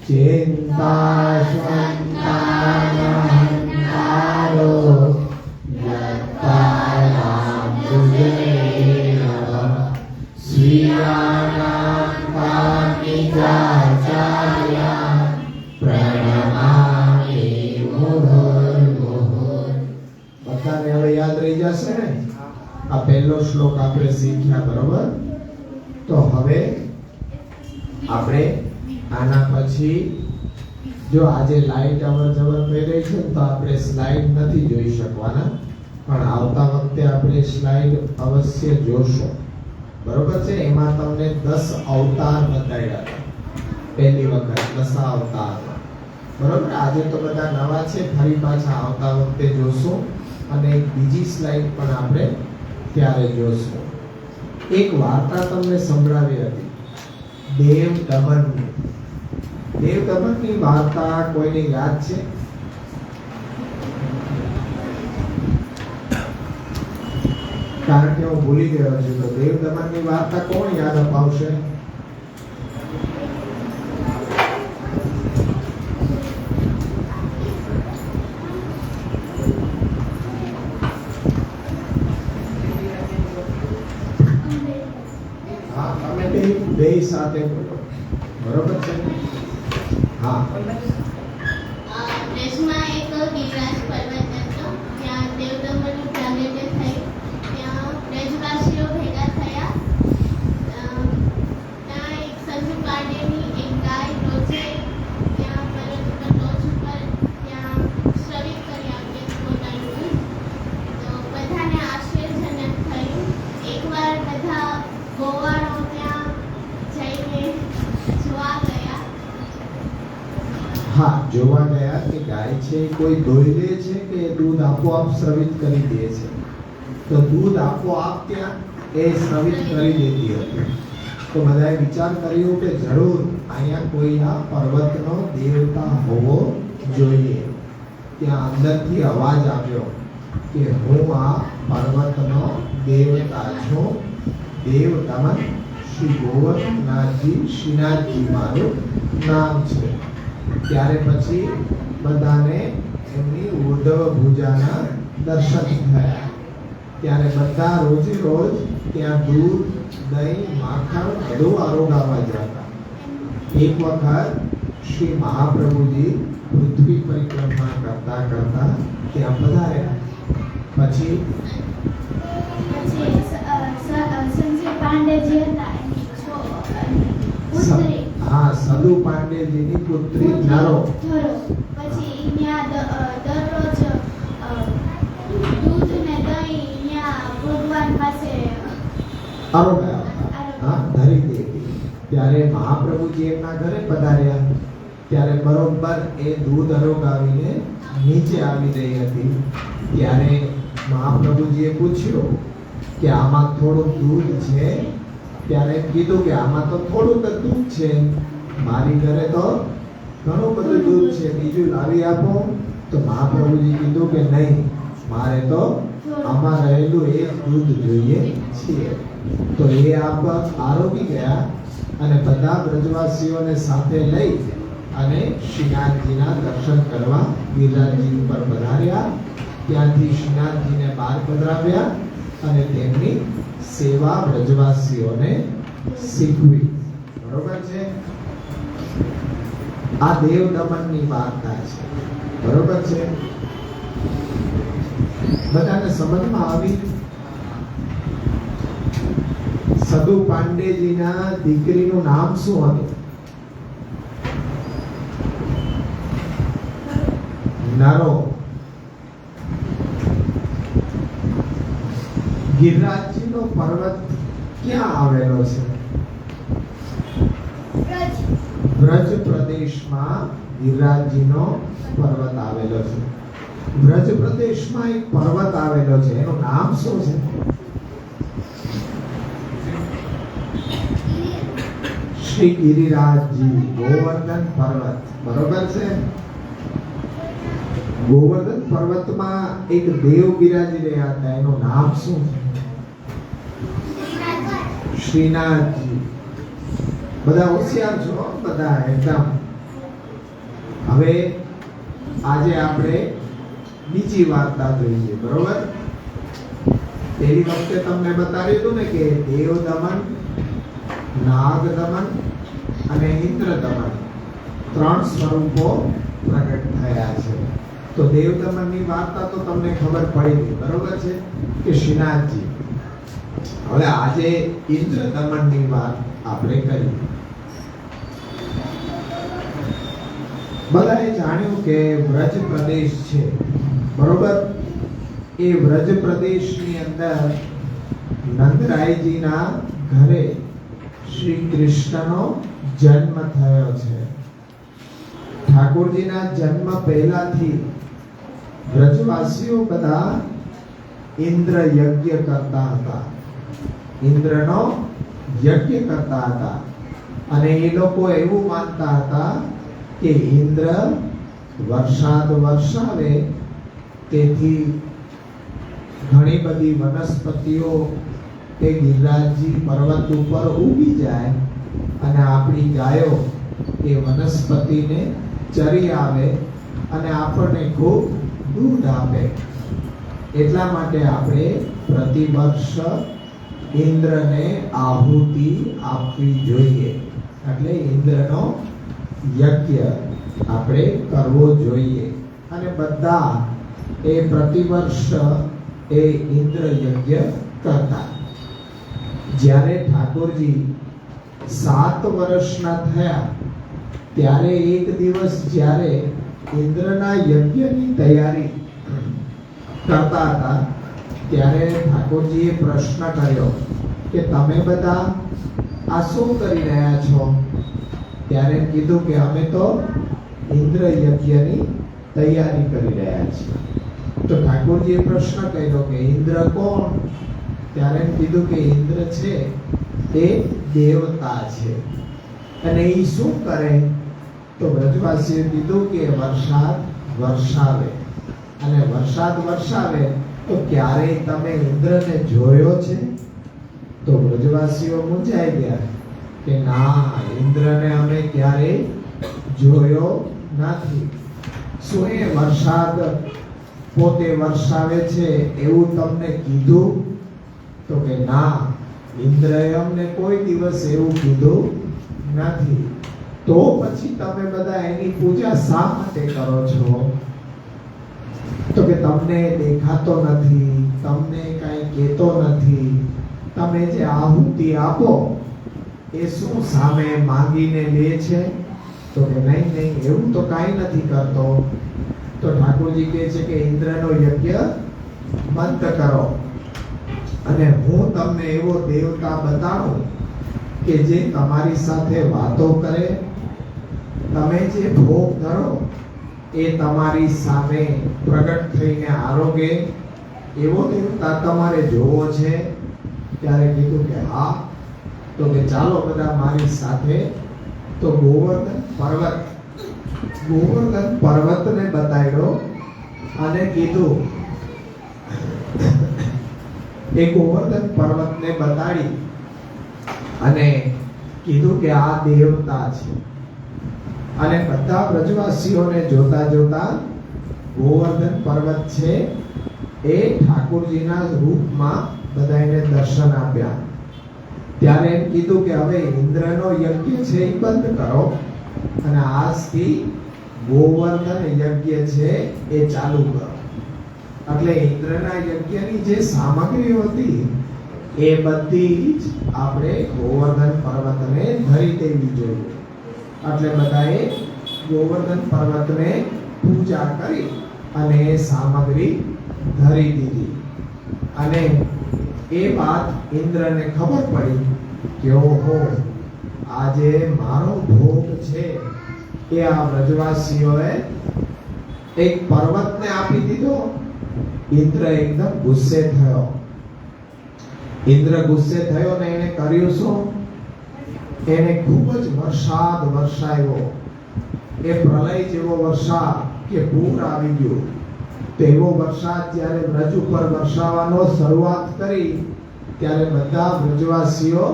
ચિંતા સંતાનહંતારો યત્પાદામ ભુજરે નવઃ સ્વીયાનામ નિજાચાર્યા પ્રણમામિ મુહુર્મુહુઃ. બધાને હવે યાદ રહી જશે ને? આ પહેલો શ્લોક આપણે શીખ્યા. બરોબર? તો હવે આપણે આના પછી જો આજે લાઈટ અવર જવર થઈ રહી છે તો આપણે સ્લાઇડ નથી જોઈ શકવાના, પણ આવતા વખતે આપણે સ્લાઇડ અવશ્ય જોશો. બરોબર છે? એમાં તમને 10 અવતાર બતાવ્યા હતા પહેલી વખત, 10 અવતારમાં. બરોબર? આજે તો બધા નવા છે, ફરી પાછા આવતા વખતે જોશું અને એક બીજી સ્લાઇડ પણ આપણે ત્યારે જોશું. એક વાર્તા તમને સંભળાવી હતી દેવ દમનની. દેવ દમનની વાર્તા કોઈને યાદ છે? કારણ કે હું ભૂલી ગયો છું, તો દેવ દમનની વાર્તા કોણ યાદ અપાવશે? હા, તમે બે સાથે બોલો. બરોબર છે? ગયા કે ગાય છે એ કોઈ દોઈ લે છે કે દૂધ આપોઆપ સ્રવિત કરી દે છે? તો દૂધ આપોઆપ ત્યાં એ સ્રવિત કરી દેતી હતી. તો બધાએ વિચાર કર્યો કે જરૂર અહીંયા કોઈ આ પર્વતનો દેવતા હોવો જોઈએ. ત્યાં અંદરથી અવાજ આવ્યો કે હું આ પર્વતનો દેવતા છું. દેવ દમન શ્રી ગોવર્ધનનાથજી શ્રીનાથજી મારું નામ છે. ત્યારે પછી બધાને એમની ઉર્ધ્વ ભુજાના દર્શન થયા. ત્યારે બધા રોજે રોજ ત્યાં દૂધ, દહીં, માખણ બધું આરોગાવા જતા. એક વખત શ્રી મહાપ્રભુજી પૃથ્વી પરિક્રમા કરતા કરતા ત્યાં પધાર્યા. પછી સંજય પાંડેજી હતા એની પુત્રી હા, સદુ પાંડેજીની પુત્રી નરો. ધરો. પછી ત્યાં દરરોજ દૂધ ને દહીં ત્યાં ભગવાન પાસે આરોગાયા. હા, ધરી દેવી. ત્યારે મહાપ્રભુજી એમના ઘરે પધાર્યા. ત્યારે બરોબર એ દૂધ આરોગાવીને નીચે આવી રહી હતી. ત્યારે મહાપ્રભુજીએ પૂછ્યું કે આમાં થોડું દૂધ છે? ત્યારે કીધું કે આમાં તો થોડું જ દૂધ છે, મારી ઘરે તો ઘણું બધું દૂધ છે, બીજું લાવી આપો. તો મહાપ્રભુજી કીધું કે નહીં, મારે તો આમાં રહેલું એ દૂધ જોઈએ છે. તો એ આપ આરોગી ગયા અને બધા બ્રજવાસીઓને સાથે લઈ અને શ્રીનાથજીના દર્શન કરવા ગિરિરાજજી ઉપર પધાર્યા. ત્યાંથી શ્રીનાથજીને બહાર પધરાવ્યા અને તેમની સેવા બ્રજવાસીઓને શીખવી. બરોબર છે? આ દેવ દમનની વાર્તા છે. બરોબર છે? બધાને સમજમાં આવી? સદુ પાંડેજીના દીકરીનું નામ શું હતું? નરો. ગિરિરાજજીનો પર્વત ક્યાં આવેલો છે? વ્રજ પ્રદેશમાં ગિરિરાજજીનો પર્વત આવેલો છે. વ્રજ પ્રદેશમાં એક પર્વત આવેલો છે, એનું નામ શું છે? શ્રી ગિરિરાજજી ગોવર્ધન પર્વત. બરોબર છે? ગોવર્ધન પર્વતમાં એક દેવ બિરાજી રહ્યા હતા, એનું નામ શું છે? શ્રીનાથજી. બધા હોશિયાર છો, બધા એકદમ. હવે આજે આપણે બીજી વાર્તા જોઈએ. બરોબર? પેલી વખતે તમને બતાવ્યું હતું ને કે દેવ દમન, નાગ દમન અને ઇન્દ્ર દમન 3 સ્વરૂપો પ્રગટ થયા છે. તો દેવ દમનની વાર્તા તો તમને ખબર પડી ગઈ. બરોબર છે કે શ્રીનાથજી. હવે આજે ઇન્દ્ર દમનની વાત આપણે કરીએ. બધાએ જાણ્યું કે વ્રજ પ્રદેશ છે. બરોબર? એ વ્રજ પ્રદેશની અંદર નંદરાયજીના ઘરે શ્રી કૃષ્ણનો જન્મ થયો છે. ઠાકોરજીના જન્મ પહેલાથી વ્રજવાસીઓ બધા ઇન્દ્ર યજ્ઞ કરતા હતા. ઇન્દ્રનો યજ્ઞ કરતા હતા અને એ લોકો એવું માનતા હતા કે ઇન્દ્ર વરસાદ વરસાવે, તેથી ઘણી બધી વનસ્પતિઓ એ ગિરિરાજજી પર્વત ઉપર ઉગી જાય અને આપણી ગાયો એ વનસ્પતિને ચરી આવે અને આપણને ખૂબ દૂધ આપે. એટલા માટે આપણે પ્રતિવર્ષ ઇન્દ્રને આહુતિ આપવી જોઈએ. એટલે ઇન્દ્રનો યજ્ઞ આપણે કરવો જોઈએ અને બધા એ પ્રતિવર્ષ એ ઇન્દ્ર યજ્ઞ કરતા. જ્યારે ઠાકોરજી 7 વર્ષના થયા ત્યારે એક દિવસ જ્યારે ઇન્દ્રના યજ્ઞની તૈયારી કરતા હતા ત્યારે ઠાકોરજીએ પ્રશ્ન કર્યો કે તમે બધા આ શું કરી રહ્યા છો? ત્યારે કીધું કે અમે તો ઇન્દ્ર યજ્ઞની તૈયારી કરી રહ્યા છીએ. તો ઠાકોરજીએ પ્રશ્ન કર્યો કે ઇન્દ્ર કોણ? ત્યારે એમ કીધું કે ઇન્દ્ર છે તે દેવતા છે. અને એ શું કરે? તો વ્રજવાસીએ કીધું કે વરસાદ વરસાવે. અને વરસાદ વરસાવે તો ક્યારેય તમે ઇન્દ્રને જોયો છે? તો વ્રજવાસીઓ મૂંઝાઈ ગયા કે ના, ઇન્દ્રને અમે ક્યારેય જોયો નથી. શું એ વરસાદ પોતે વરસાવે છે એવું તમને કીધું? તો કે ના, ઇન્દ્રએ અમને કોઈ દિવસ એવું કીધું નથી. તો પછી તમે બધા એની પૂજા શા માટે કરો છો? તો કે તમને દેખાતો નથી, તમને કાંઈ કહેતો નથી. તમે જે આહુતિ આપો એ શું સામે માંગીને લે છે? તો કે નહીં નહીં, એવું તો કાંઈ નથી કરતો. તો ઠાકોરજી કહે છે કે ઇન્દ્રનો યજ્ઞ બંધ કરો અને હું તમને એવો દેવતા બતાવું કે જે તમારી સાથે વાતો કરે. તમે જે ભોગ ધરો એ તમારી સામે પ્રગટ થઈને આરોગે. એવો દેવતા તમારે જોવો છે? ત્યારે કીધું કે હા. તો કે ચાલો બધા મારી સાથે. તો ગોવર્ધન પર્વતને બતાવ્યો અને કીધું, એ ગોવર્ધન પર્વતને બતાડી અને કીધું કે આ દેવતા છે. અને બધા વ્રજવાસીઓને જોતા જોતા ગોવર્ધન પર્વત છે એ ઠાકોરજીના રૂપમાં બધાને દર્શન આપ્યા. ત્યારે એમ કીધું કે હવે ઇન્દ્રનો યજ્ઞ છે એ બંધ કરો અને આજથી ગોવર્ધન યજ્ઞ છે એ ચાલુ કરો. એટલે ઇન્દ્રના યજ્ઞની જે સામગ્રીઓ હતી એ બધી જ આપણે ગોવર્ધન પર્વતને ધરી દેવી જોઈએ. એટલે બધાએ ગોવર્ધન પર્વતને પૂજા કરી અને એ સામગ્રી ધરી દીધી. અને એ વાત ઇન્દ્રને ખબર પડી કે ઓહો, આજે મારો ભોગ છે એ આ વ્રજવાસીઓએ એક પર્વતને આપી દીધો. ઇન્દ્ર એકદમ ગુસ્સે થયો. ઇન્દ્ર ગુસ્સે થયો ને એને કર્યું શું? એને ખૂબ જ વરસાદ વરસાવ્યો. એ પ્રલય જેવો વરસાદ કે પૂર આવી ગયું. તેવો વરસાદ જ્યારે વ્રજ ઉપર વરસાવવાનો શરૂઆત કરી ત્યારે બધા વ્રજવાસીઓ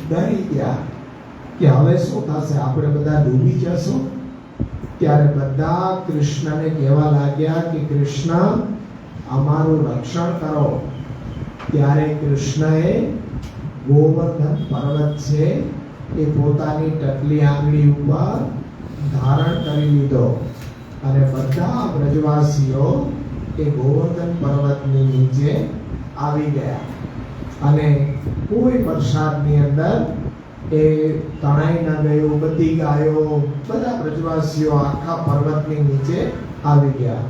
ડરી ગયા કે હવે શું થશે, આપણે બધા ડૂબી જશું. ત્યારે બધા કૃષ્ણને કહેવા લાગ્યા કે કૃષ્ણ, અમારું રક્ષણ કરો. ત્યારે કૃષ્ણએ ગોવર્ધન પર્વત છે એ પોતાની ટકલી આંગળી ઉપર ધારણ કરી લીધો અને બધા વ્રજવાસીઓ એ ગોવર્ધન પર્વતની નીચે આવી ગયા. અને કોઈ વરસાદની અંદર એ તણાઈ ન ગયું. બધી ગાયો, બધા વ્રજવાસીઓ આખા પર્વતની નીચે આવી ગયા.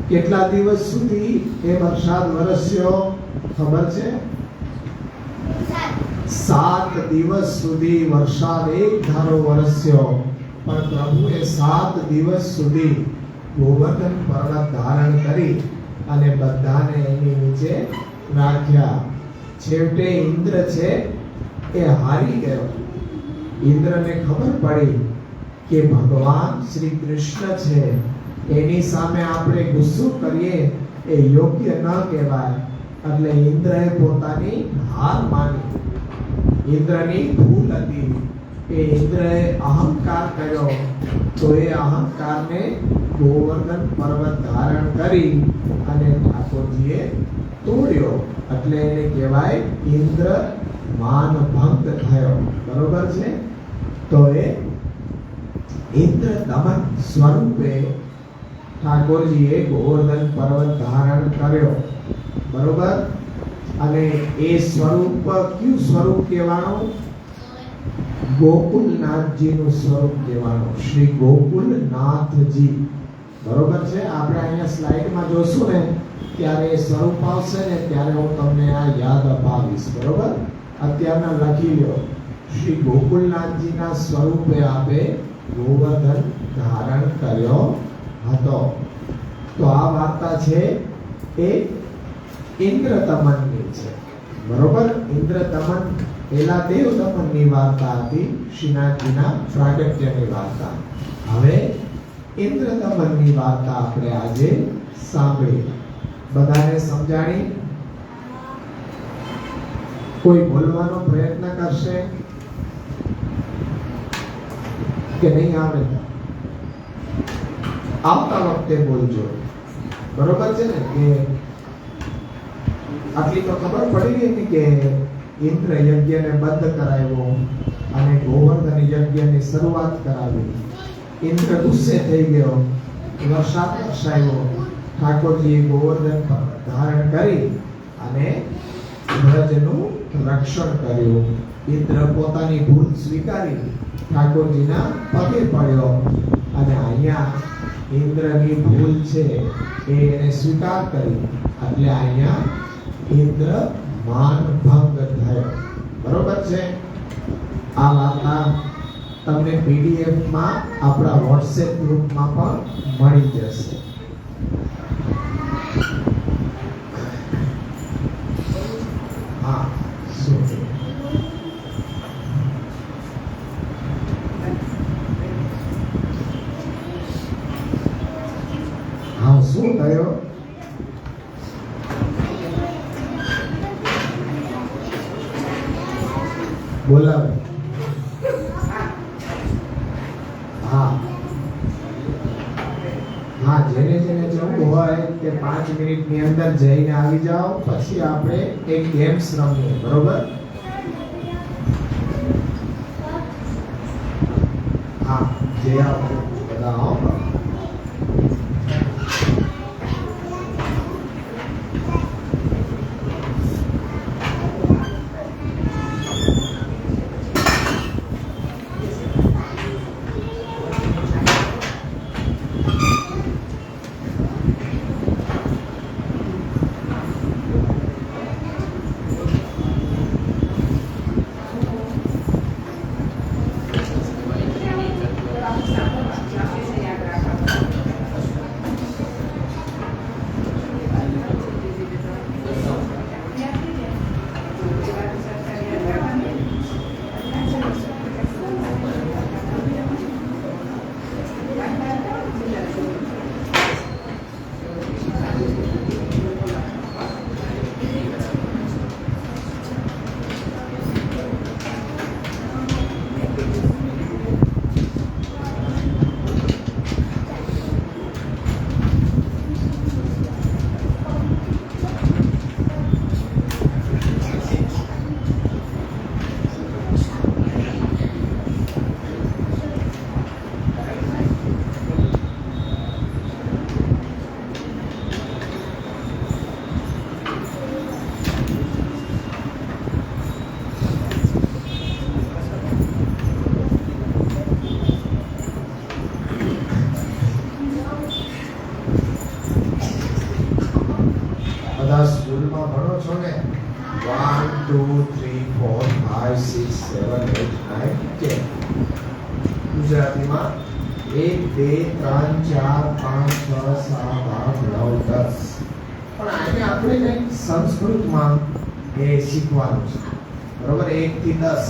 કેટલા દિવસ સુધી એ વરસાદ વરસ્યો ખબર છે? 7 દિવસ સુધી વરસાદ એક ધારો વરસ્યો. પણ પ્રભુએ 7 દિવસ સુધી ગોવર્ધન પર્વત ધારણ કરી અને બધાને એની નીચે રાખ્યા. છેવટે ઇન્દ્ર છે એ હારી ગયો. ઇન્દ્રને ખબર પડી કે ભગવાન શ્રી કૃષ્ણ છે, એની સામે આપણે ગુસ્સો કરીએ એ યોગ્ય ન કહેવાય. એટલે ઇન્દ્રએ પોતાની હાર માની. ઇન્દ્રની ભૂલ હતી. એ ઇન્દ્રએ અહંકાર કર્યો તો એ અહંકારને ગોવર્ધન પર્વત ધારણ કરી અને ઠાકોરજીએ તોડ્યો. એટલે એને કહેવાય ઇન્દ્ર માન ભંગ થયો. બરોબર છે? તો એ ઇન્દ્ર દમન સ્વરૂપે ઠાકોરજીએ ગોવર્ધન પર્વત ધારણ કર્યો. બરોબર? અને એ સ્વરૂપ કયું સ્વરૂપ કહેવાનું? ગોકુલનાથજીનું સ્વરૂપ કહેવાનું. શ્રી ગોકુલનાથજી. બરોબર છે? આપણે અહીંયા સ્લાઇડમાં જોશું ને ત્યારે એ સ્વરૂપ આવશે ને ત્યારે હું તમને આ યાદ અપાવીશ. બરોબર? અત્યારના લખી લો. શ્રી ગોકુલનાથજીના સ્વરૂપે આપે ગોવર્ધન ધારણ કર્યો હતો. તો આ વાર્તા છે એ ઇન્દ્રતમનની છે. બરોબર? ઇન્દ્રતમન પેલા દેવદમનની વાર્તા હતી, શ્રીનાથજીના પ્રાગટ્યની વાર્તા. હવે ઇન્દ્રતમનની વાર્તા આપણે આજે સાંભળી. બધાને સમજાણી? કોઈ બોલવાનો પ્રયત્ન કરશે કે નહીં આવે? આવતા વખતે બોલજો. બરોબર છે ને? કે આટલી તો ખબર પડી ગઈ હતી કે ઇન્દ્ર યજ્ઞને બંધ કરાવ્યો અને ગોવર્ધન યજ્ઞની શરૂઆત કરાવી. ઇન્દ્ર ગુસ્સે થઈ ગયો, વરસાદ વરસાવ્યો. ઠાકોરજીએ ગોવર્ધન પર ધારણ કરી અને વ્રજનું રક્ષણ કર્યું. ઇન્દ્ર પોતાની ભૂલ સ્વીકારી ઠાકોરજીના પગે પડ્યો અને અહીંયા ઇન્દ્રની ભૂલ છે એને સ્વીકાર કરી એટલે અહીંયા ઇન્દ્ર માન ભંગ થયો. બરોબર છે? આ વાર્તા તમને PDF માં આપણા WhatsApp ગ્રુપમાં પણ મળી જશે. હા, શું છે? હા, શું થયો? બોલાવે. હા હા, જેને જેને જવું હોય કે 5 મિનિટની અંદર જઈને આવી જાઓ, પછી આપણે એક ગેમ્સ રમીએ. બરોબર? હા, જે આવો બધા આવો. બધા સ્કૂલમાં ભણો છો ને? 1 2 3 4 5 6 7 8 9 10. ગુજરાતીમાં 1 2 3 4 5 6 7 8 9 10. પણ આજે આપણે કંઈક સંસ્કૃતમાં એ શીખવાનું છે. બરોબર? 1 થી 10.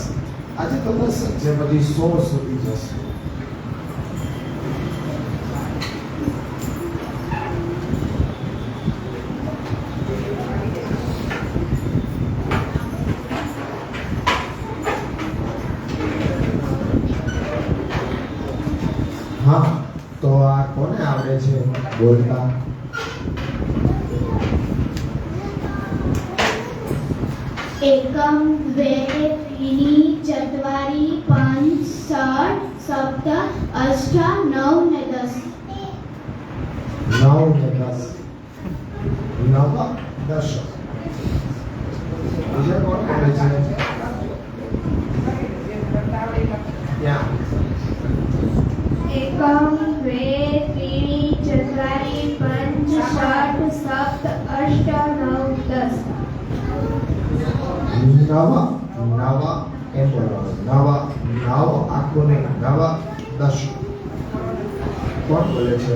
આજે તો 10 જ છે, પછી 100 સુધી જશે. હા, તો આ કોને આવડે છે બોલતા? एकम द्वे त्रीणि चत्वारि पंच षट् सप्त अष्ट नौ ने 10. 9 ને 10. 9 10. બીજા કોણ આવડે છે? ત્યાં एकम द्वे त्रीणि चत्वारि पंच षट् सप्त अष्ट नौ 10. નવ એમ બોલવાનું. નવ આખું નહીં, 9 10. કોણ બોલે છે?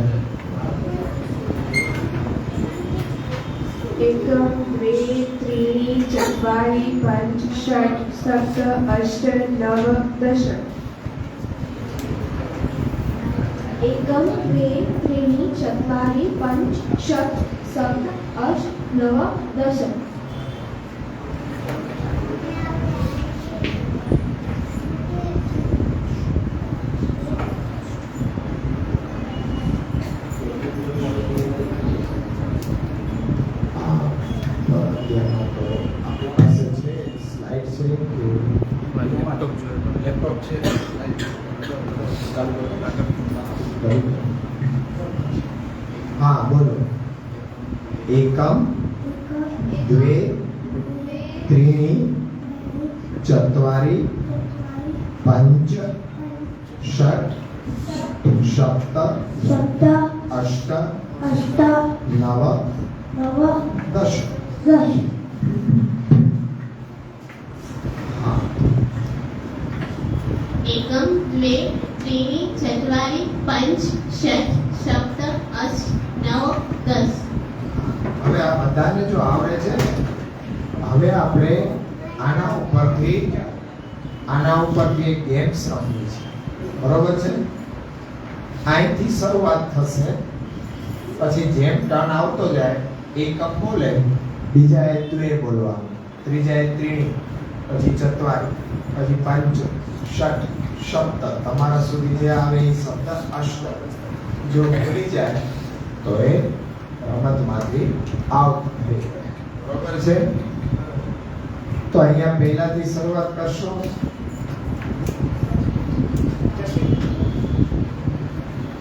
एकं द्वे त्रीणि चत्वारि पञ्च षट् सप्त अष्ट नव दश एकं द्वे त्रीणि चत्वारि पञ्च षट् सप्त अष्ट नव दश અત્યારમાં તો આપણી પાસે છે સ્લાઇડ છે કે લેપટોપ છે હા બોલો. એકમ દ્વે ત્રીણि ચત્વાरि પંચ ષટ્ સપ્ત સપ્ત અષ્ટ અષ્ટ નવ નવ દશ. 10 હા एकं द्वे त्रीणि चत्वारि पञ्च षट् सप्त अष्ट नव दस હવે આ બધાને જો આવડે છે ને, હવે આપણે આના ઉપરથી એક ગેમ્સ રમવી છે. બરોબર છે? અહીંથી શરૂઆત થશે, પછી જેમ ટર્ન આવતો જાય એકમ બોલે, બીજાએ દ્વે બોલવાનું, ત્રીજાએ ત્રીણી, પછી ચત્વારી, પછી પંચ ષટ સપ્ત, તમારા સુધી જે આવે એ શબ્દ અષ્ટ. જો ભૂલી જાય તો એ રમતમાંથી આઉટ થઈ જાય. બરોબર છે? તો અહીંયા પહેલાથી શરૂઆત કરશો.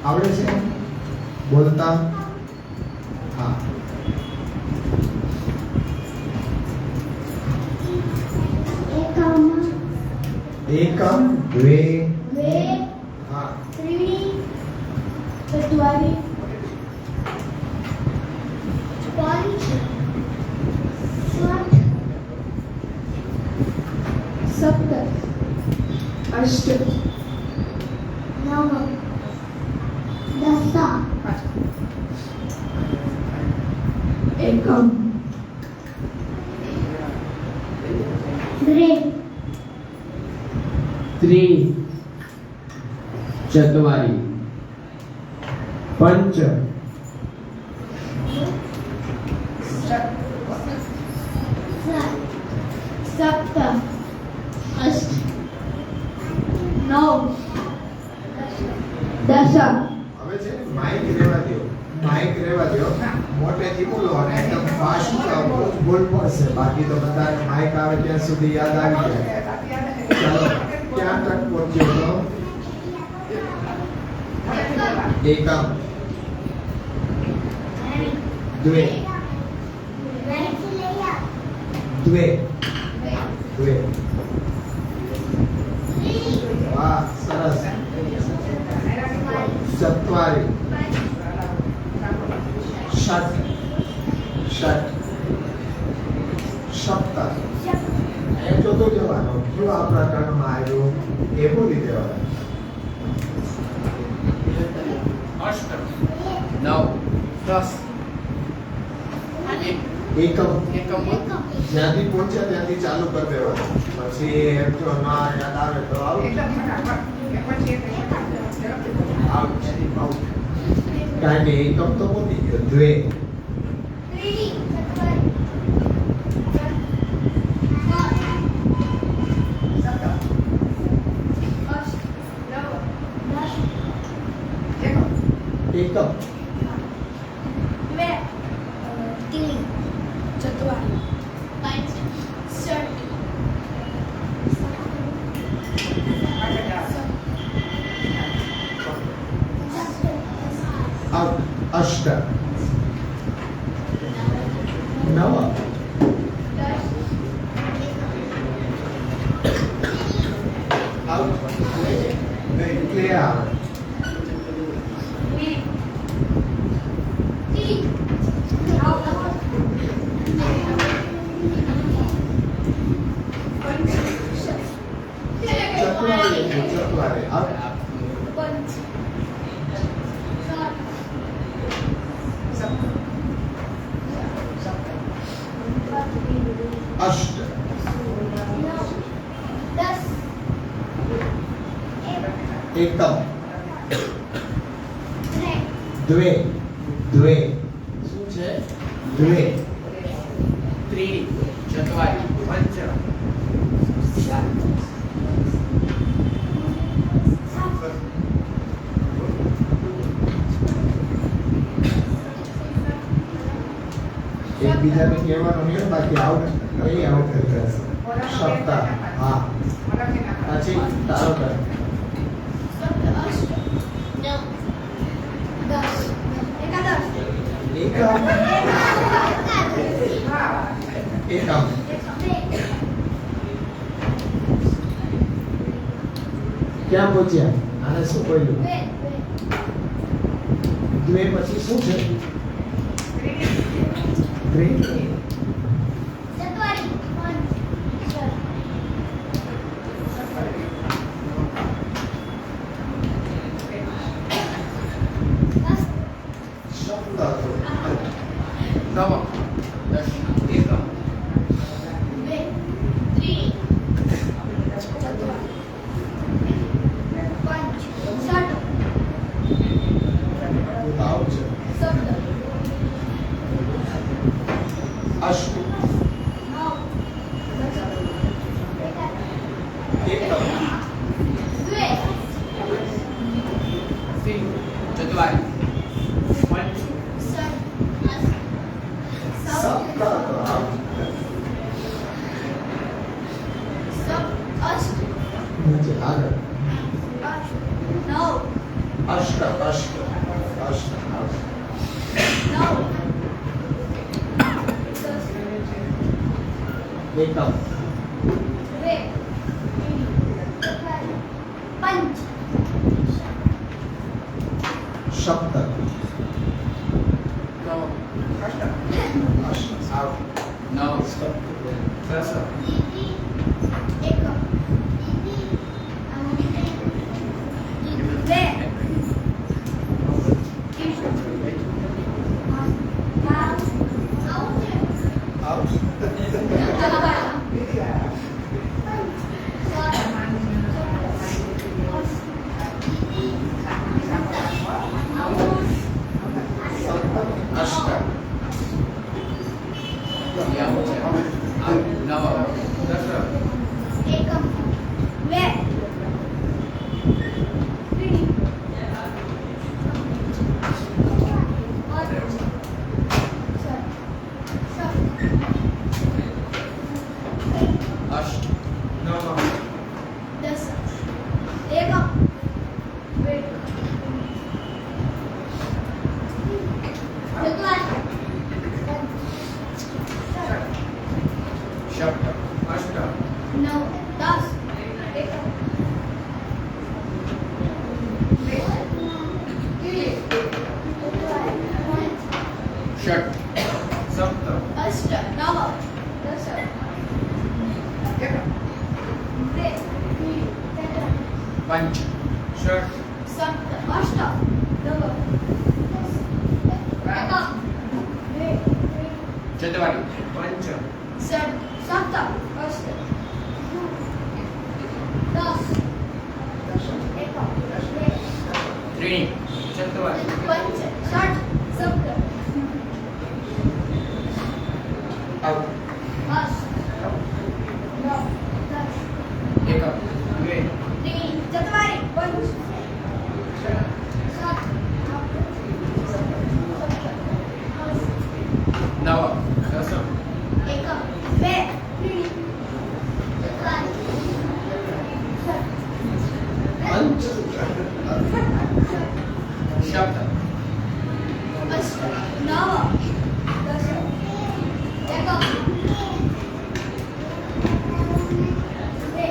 આવડે છે બોલતા? હા. એકમ દ્વે द्वे હા त्रीणि चत्वारि पञ्च षट् सप्त अष्ट નવ 10 एकं દ્વે ત્રિ ચત્વારી પંચ सप्त अष्ट नव दश હવે છે ને માઇક રહેવા દો. મોટેથી બોલો અને એકદમ ફાસ્ટ બોલ પડશે. બાકી તો બધાને માઇક આવે ત્યાં સુધી યાદ આવી જાય. ચાલો ક્યાં તક પહોંચ્યો તો? એકમ દ્વે દ્વે દ્વે. વાહ સરસ. ચત્વારી ષટ ષટ સપ્ત. એ જોતો જવાનો કયો આ પ્રકારમાં આવ્યો એ બોલી દેવાનું. નવ દસ એકમ જ્યાંથી પહોંચ્યા ત્યાંથી ચાલુ કરી દેવાનું. પછી એમ જો ના યાદ આવે તો આઉટ આઉટ આઉટ. કારણ કે એકમ તો બોલી ગયો. દ્વે એકમ पञ्च षट् આઉટ અષ્ટ નવ આઉટ એટલે આવે. ચત્વારી આઉટ अष्ट दस एकम द्वे द्वे શું છે દ્વે त्रीणि चत्वारि पञ्च એકબીજાને કહેવાનું નહીં બાકી આઉટ કઈ આઉટ થઈ જશે સપ્તાહ હા પછી તારો કર सप्त अष्ट नव दस एकादश એકમ એકમ ક્યાં પહોંચ્યા આને શું બોલ્યું દ્વે પછી શું છે ત્રિ चतुर्थी શબ્દ नव दश एकम द्वे त्रीणि पंच षट આઉટ છે सप्त અષ્ટ नौ એકમ द्वे त्रीणि चत्वारि पञ्च षट् अष्ट સપ્ત આઉટ सप्त अष्ट નીચે આગળ नौ અષ્ટ અષ્ટ અષ્ટ આઉટ नौ એકમ द्वे पंच સપ્ત नव अष्ट અષ્ટ આઉટ नव दश एकम द्वे આઉટ અષ્ટ नव दश एकम द्वे त्रीणि अष्ट नव दश एकम द्वे सप्त अष्ट नौ दस एकम षट् सप्त अष्ट नव दस द्वे पञ्च षट् सप्त अष्ट नव एकम द्वे चत्वारि पञ्च षट् सप्त अष्ट दस एकम द्वे त्रीणि चत्वारि पञ्च षट सप्त આઉટ अष्ट नव दस एकं द्वे त्रीणि चत्वारि पञ्च षट् नव दश एकम द्वे त्रीणि चत्वारि પંચ सप्त अष्ट नव दश एकम द्वे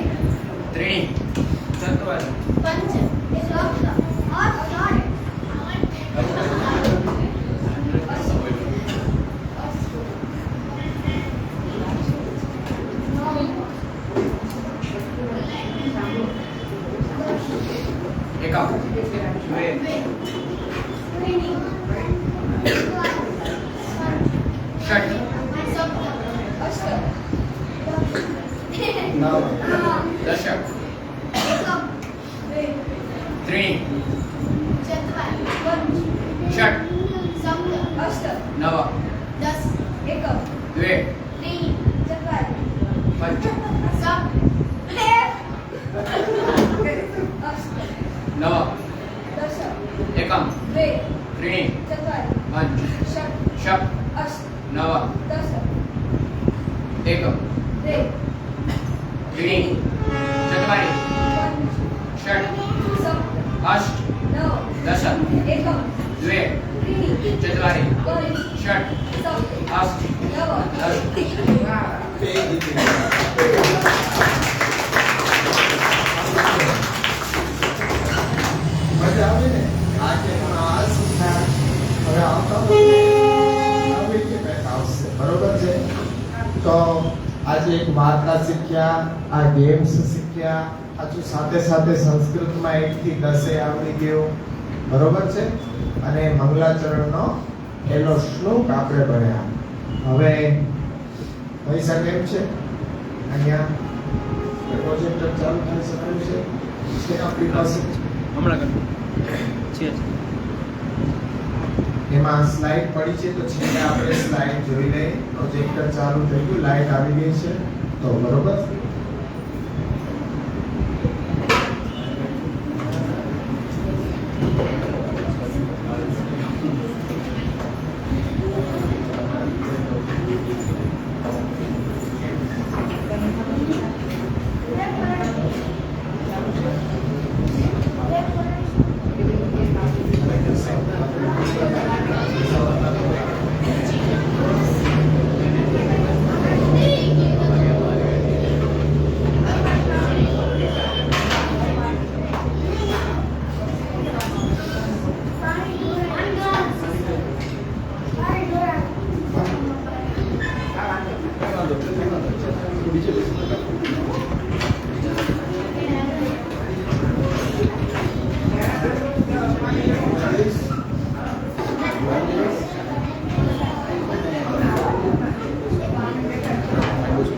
त्रीणि चत्वारि पञ्च सप्त अष्ट एकं द्वे त्रीणि षट् सप्त अष्ट પંચ षट् ષપ अष्ट નવ दश એકમ द्वे ત્રીણી ચત્વારી पञ्च ષટ सप्त અષ્ટ नव દશ एकं દ્વે त्रीणि ચત્વારી पञ्च ષટ सप्त અષ્ટ नव દશ મજા આવે ને આજે પણ આ શીખ્યા હવે આવતા આવી રીતે કંઈક આવશે બરોબર છે તો આજે એક વાર્તા શીખ્યા આ ગેમ્સ શીખ્યા હજુ સાથે સાથે સંસ્કૃતમાં 1 થી 10 આવડી ગયું બરોબર છે અને મંગલાચરણનો પહેલો શ્લોક આપણે ભણ્યા હવે પૈસા કેમ છે અહીંયા પ્રોજેક્ટર ચાલુ થઈ શકાયું છે આપણી પાસે હમણાં છે એમાં સ્લાઇડ પડી છે તો છેલ્લે આપણે સ્લાઇડ જોઈ લઈએ પ્રોજેક્ટર ચાલુ થઈ ગયું લાઈટ આવી ગઈ છે તો બરોબર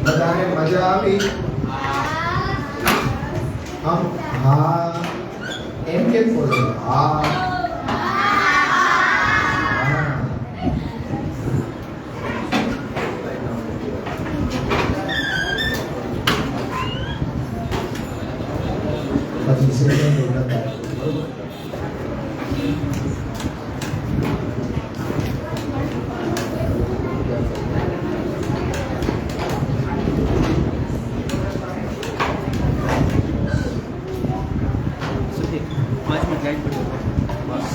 બધાને મજા આવી આમ હા એમ કેમ બોલો હા પછી સેકન્ડ લગાડો બરોબર પાંચ મિનિટ લાઈટ પડી બસ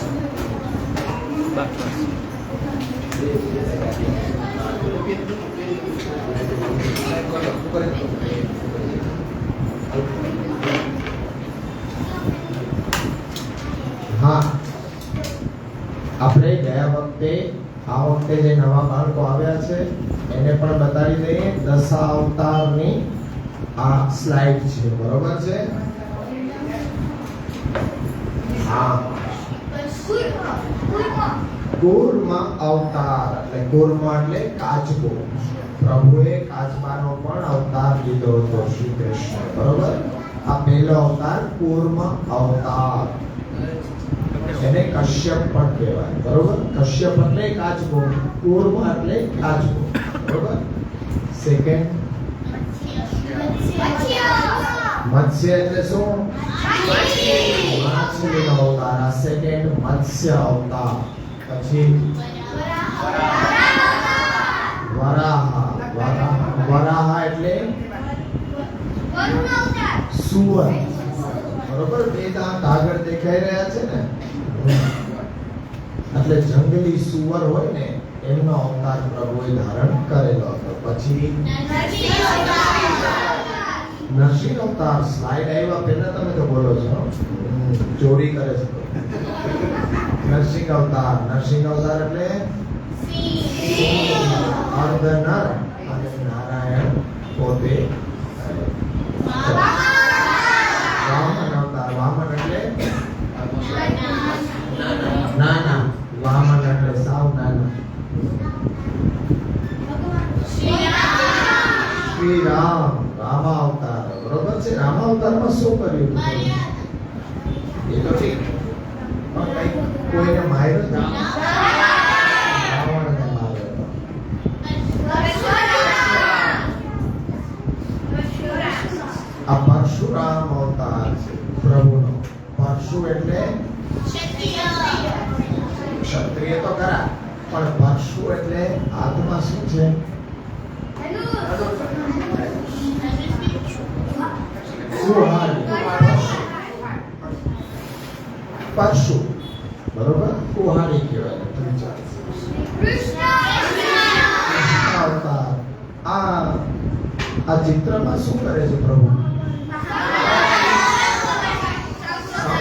હા આપણે ગયા વખતે આ વખતે જે નવા બાળકો આવ્યા છે એને પણ બતાવી દઈએ દશા અવતારની આ સ્લાઇડ છે બરોબર છે હા કૂર્મ અવતાર એટલે કૂર્મ એટલે કાચબો પ્રભુએ કાચબાનો પણ અવતાર લીધો હતો શ્રી કૃષ્ણ બરોબર આ પહેલો અવતાર કૂર્મ અવતાર એને કશ્યપ પણ કહેવાય બરોબર કશ્યપ એટલે કાચબો કૂર્મ એટલે કાચબો બરોબર સેકન્ડ મત્સ્ય એટલે શું માછલીનો અવતાર આ સેકન્ડ મત્સ્ય અવતાર પછી વરાહ એટલે સુવર બરોબર બે દાંત આગળ દેખાઈ રહ્યા છે ને એટલે જંગલી સુવર હોય ને એમનો અવતાર પ્રભુએ ધારણ કરેલો હતો પછી નરસિંહ અવતાર સ્લાઇડ આવ્યા પહેલા તમે તો બોલો છો ચોરી કરે છે નરસિંહ અવતાર એટલે અર્ધનર અને નારાયણ પોતે વામન અવતાર વામન એટલે નાના વામન એટલે સાવ નાના શ્રી રામ રામા અવતાર બરોબર છે રામા અવતારમાં શું કર્યું એ તો ઠીક પણ કઈ કોઈને માર્યો જ રાવણને માર્યો આ પરશુરામ અવતાર છે પ્રભુનો પરશુ એટલે ક્ષત્રિય તો ખરા પણ પરશુ એટલે આત્મા શું છે? કુહાડી. પરશુ બરોબર, કુહાડી કહેવાય. ત્રિચાર અવતાર. આ ચિત્રમાં શું કરે છે પ્રભુ?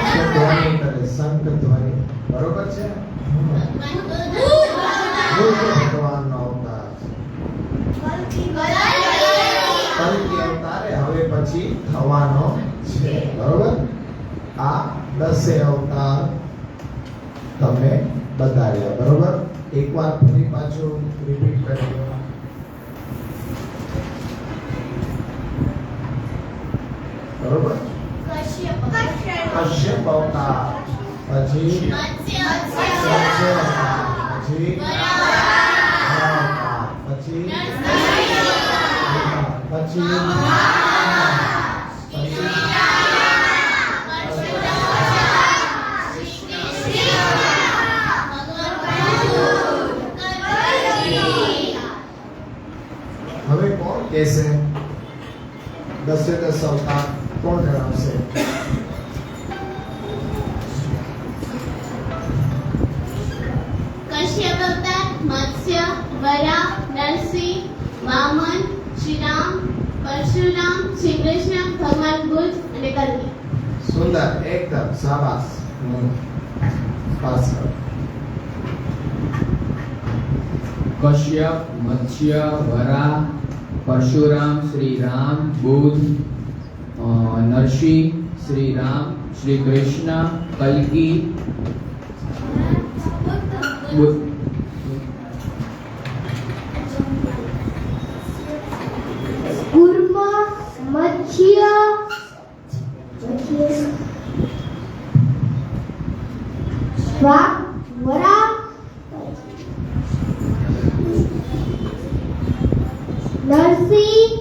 શંખ ધ્વનિ કરે, શંખ ધ્વનિ. બરોબર છે. બુદ્ધ ભગવાનનો અવતાર છે. કલ્કી અવતારે હવે પછી થવાનો છે. બરોબર. આ 10 અવતાર તમે બતાડ્યા. બરોબર. એકવાર ફરી પાછું રિપીટ કરી દો. બરોબર. કશ્યપ અવતાર, પછી મત્સ્ય અવતાર, પછી અવતાર, પછી હવે કોણ કહેશે 10 અવતાર? કોણ જણાવશે? કશ્યપ અવતાર, મત્સ્ય, વરાહ, નરસિંહ, વામન, શ્રી રામ, પરશુરામ, શ્રી કૃષ્ણ, ભગવાન બુદ્ધ અને કલ્કી. સુંદર, એકદમ શાબાશ. પાસ કરો. કશ્યપ, મત્સ્ય, વરાહ, પરશુરામ, શ્રી રામ, બુદ્ધ, નરસિંહ, શ્રી રામ, શ્રી કૃષ્ણ, કલ્કી, બુદ્ધ. કુર્મ, મત્સ્ય, વરાહ, નરસિંહ,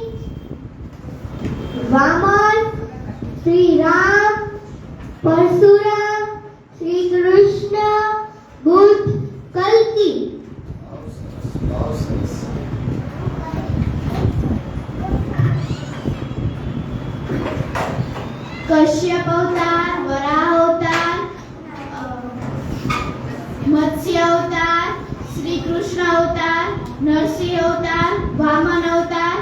વામન, શ્રી રામ, પરશુરામ, શ્રી કૃષ્ણ, બુદ્ધ, કલ્કી. બહુ સરસ. કશ્યપ અવતાર, વરાહ અવતાર, મત્સ્ય અવતાર, શ્રી કૃષ્ણ અવતાર, નરસિંહ અવતાર, વામન અવતાર,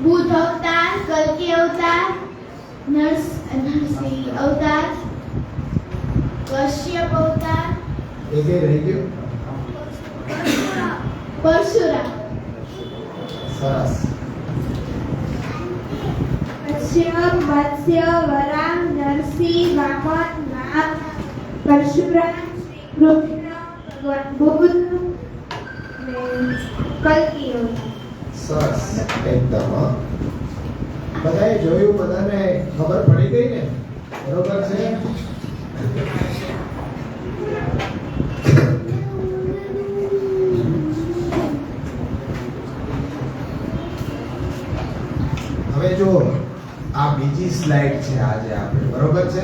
બુદ્ધ અવતાર, કલ્કી અવતાર, નરસિંહ અવતાર, કશ્યપ અવતાર, એક રહી ગયું. પરશુરામ. સરસ. કશ્યપ, મત્સ્ય, વરાહ, નરસિંહ, વામન, રામ, પરશુરામ, શ્રી કૃષ્ણ, ભગવાન બુદ્ધ ને કલ્કી અવતાર. સરસ, એકદમ. બધાએ જોયું? બધાને ખબર પડી ગઈ ને? બરોબર છે. હવે જો આ બીજી સ્લાઇડ છે આજે આપણે. બરોબર છે.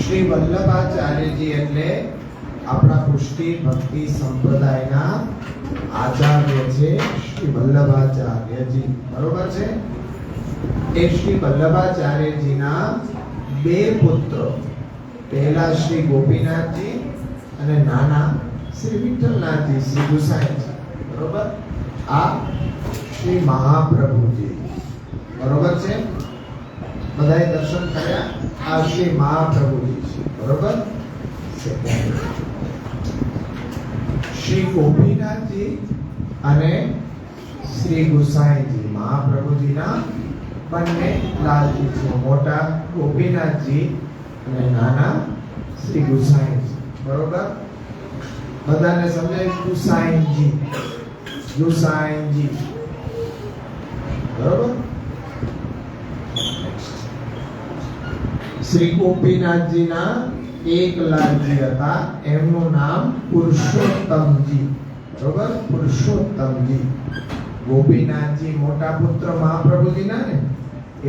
શ્રી વલ્લભાચાર્યજી એટલે આપણા પુષ્ટિ ભક્તિ સંપ્રદાયના આચાર્ય છે શ્રી વલ્લભાચાર્યજી. બરોબર છે. એ શ્રી વલ્લભાચાર્યજીના 2 પુત્રો, પહેલા શ્રી ગોપીનાથજી અને નાના શ્રી વિઠ્ઠલનાથજી, શ્રી ગુસાઈજી. બરોબર. આ શ્રી મહાપ્રભુજી. બરોબર છે. બધાએ દર્શન કર્યા? આ શ્રી મહાપ્રભુજી છે. બરોબર. શ્રી ગોપીનાથજી અને શ્રી ગુસાઈજી મહાપ્રભુજીના બંને લાલજી છે. મોટા ગોપીનાથજી અને નાના શ્રી ગુસાઈજી. બરોબર. બધાને સમજાય? ગુસાઈજી, ગુસાઈજી. બરોબર. શ્રી ગોપીનાથજીના એક લાલજી હતા, એમનું નામ પુરુષોત્તમજી. બરોબર. પુરુષોત્તમજી. ગોપીનાથજી મોટા પુત્ર મહાપ્રભુજીના ને,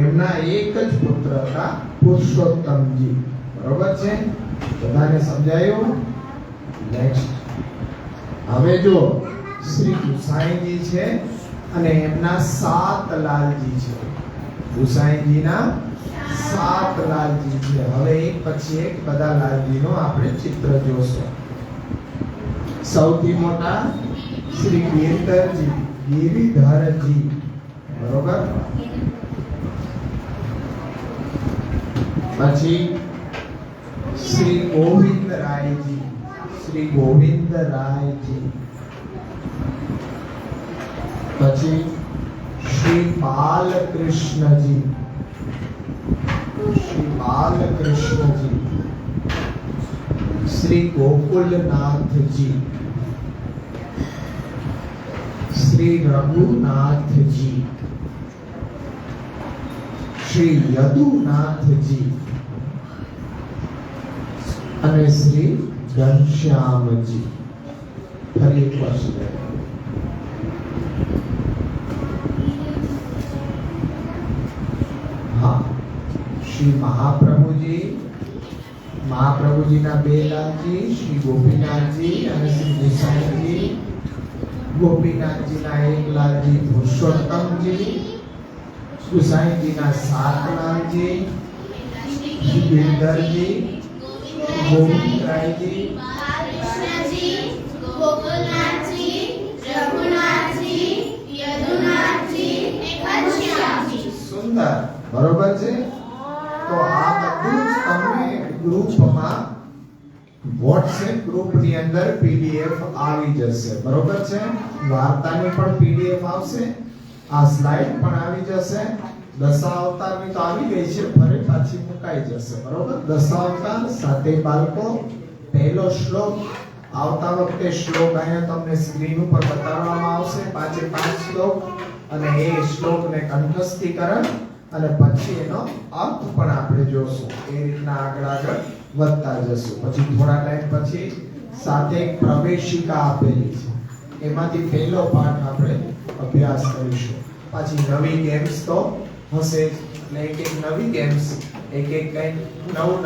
એમના એક જ પુત્ર હતા પુરુષોત્તમજી. બરોબર છે. બધાને સમજાયું? નેક્સ્ટ હવે જો શ્રી ગુસાઈજી છે અને એમના 7 લાલજી છે. ગુસાઈજીના 7 લાલજી છે. હવે એક પછી એક બધા લાલજીનો આપણે ચિત્ર જોશું. સૌથી મોટા શ્રી ગિરિધરજી, બરોબર. પછી શ્રી ગોવિંદરાયજી, શ્રી ગોવિંદરાયજી. પછી શ્રી બાલકૃષ્ણજી, શ્રી બાલકૃષ્ણજી. શ્રી ગોકુલનાથજી, શ્રી રઘુનાથજી. શ્રી યદુનાથજી અને શ્રી ઘનશ્યામજી. ફરી એક વાર હા, શ્રી મહાપ્રભુજી, મહાપ્રભુજીના 2 લાલજી, શ્રી ગોપીનાથજી અને શ્રી ગુસાઈજી. ગોપીનાથજીના 1 લાલજી પુરુષોત્તમજી. ગુસાઈજીના 7 લાલજી, શ્રી ગિરધરજી, ગોવિંદરાયજી, બાલકૃષ્ણજી, ગોકુલનાથજી, રઘુનાથજી, યદુનાથજી અને ઘનશ્યામજી. સુંદર, બરોબર છે. તો આ બધું જ તમને ગ્રુપમાં WhatsApp ગ્રુપની અંદર PDF આવી જશે, બરોબર છે. વાર્તાની પણ PDF આવશે, આ સ્લાઇડ પણ આવી જશે. દશાવતારની તો આવી ગઈ છે, ફરી પાછી મુકાઈ જશે, બરોબર. દશાવતાર 7 બાળકો, પહેલો શ્લોક. આવતા વખતે શ્લોક અહીંયા તમને સ્ક્રીન ઉપર બતાવવામાં આવશે, 5 શ્લોક, અને એ શ્લોકને કંઠસ્થીકરણ અને પછી એનો અર્થ પણ આપણે જોશું. એ રીતના આગળ વધતા જશું. પછી થોડા ટાઈમ પછી સાથે એક પ્રવેશિકા આપેલી છે, એમાંથી પહેલો પાઠ આપણે અભ્યાસ કરીશું. પછી નવી ગેમ્સ તો હશે જ, એટલે એક નવી ગેમ્સ, એક કંઈક નવું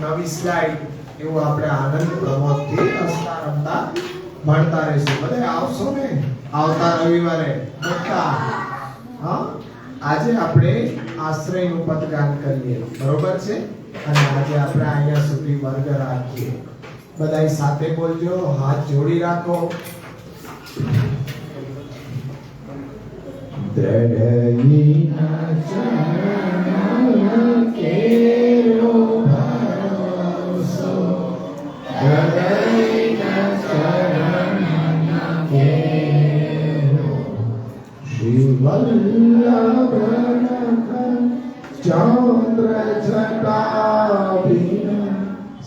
નવી સ્લાઇડ, એવું આપણે આનંદ પ્રમોદથી હસતા રમતા ભણતા રહીશું. બધા આવશો ને આવતા રવિવારે બધા? હા, આજે આપણે આશ્રયનું પદગાન કરીએ, બરોબર છે. અને આજે આપણે અહીંયા સુધી વર્ગ રાખીએ. બધાય સાથે બોલજો, હાથ જોડી રાખો. દ્રઢયીના ચરણ કેરો ભરોસો, દ્રઢયીના ચરણ કેરો. શ્રી વલ્લભ ચંદ્ર જટાભિન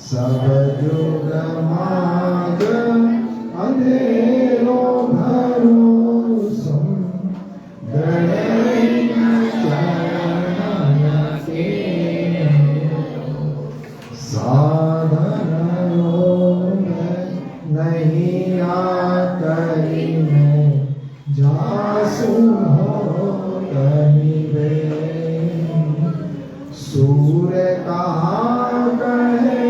સબ યુગ માગ અંધેરો ભરોસો, દ્રઢયીના ચરણ કેરો. સાધન રોગ નહીં આ કરીને જાસુ કહીવે. सूर्य कहाँ कहे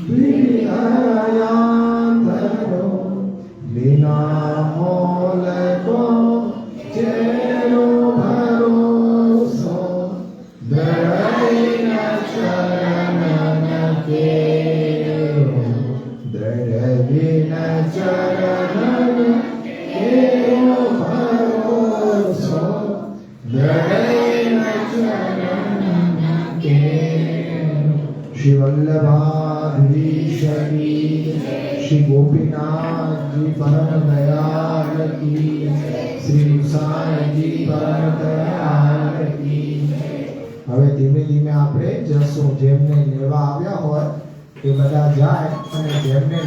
विहयाधरो, बिना मोल को चेरो भरोसो, द्रढ़ चरण केरो, द्रढ़ चरण केरो भरोसो, द्रढ़ श्री वल्लभाधीशरी, श्री गोपीनाथ जी परम दयाल की, श्री गुसाई जी परम दयाल की. હવે ધીમે ધીમે આપણે જશું. જેમને લેવા આવ્યા હોય એ બધા જાય, અને જેમને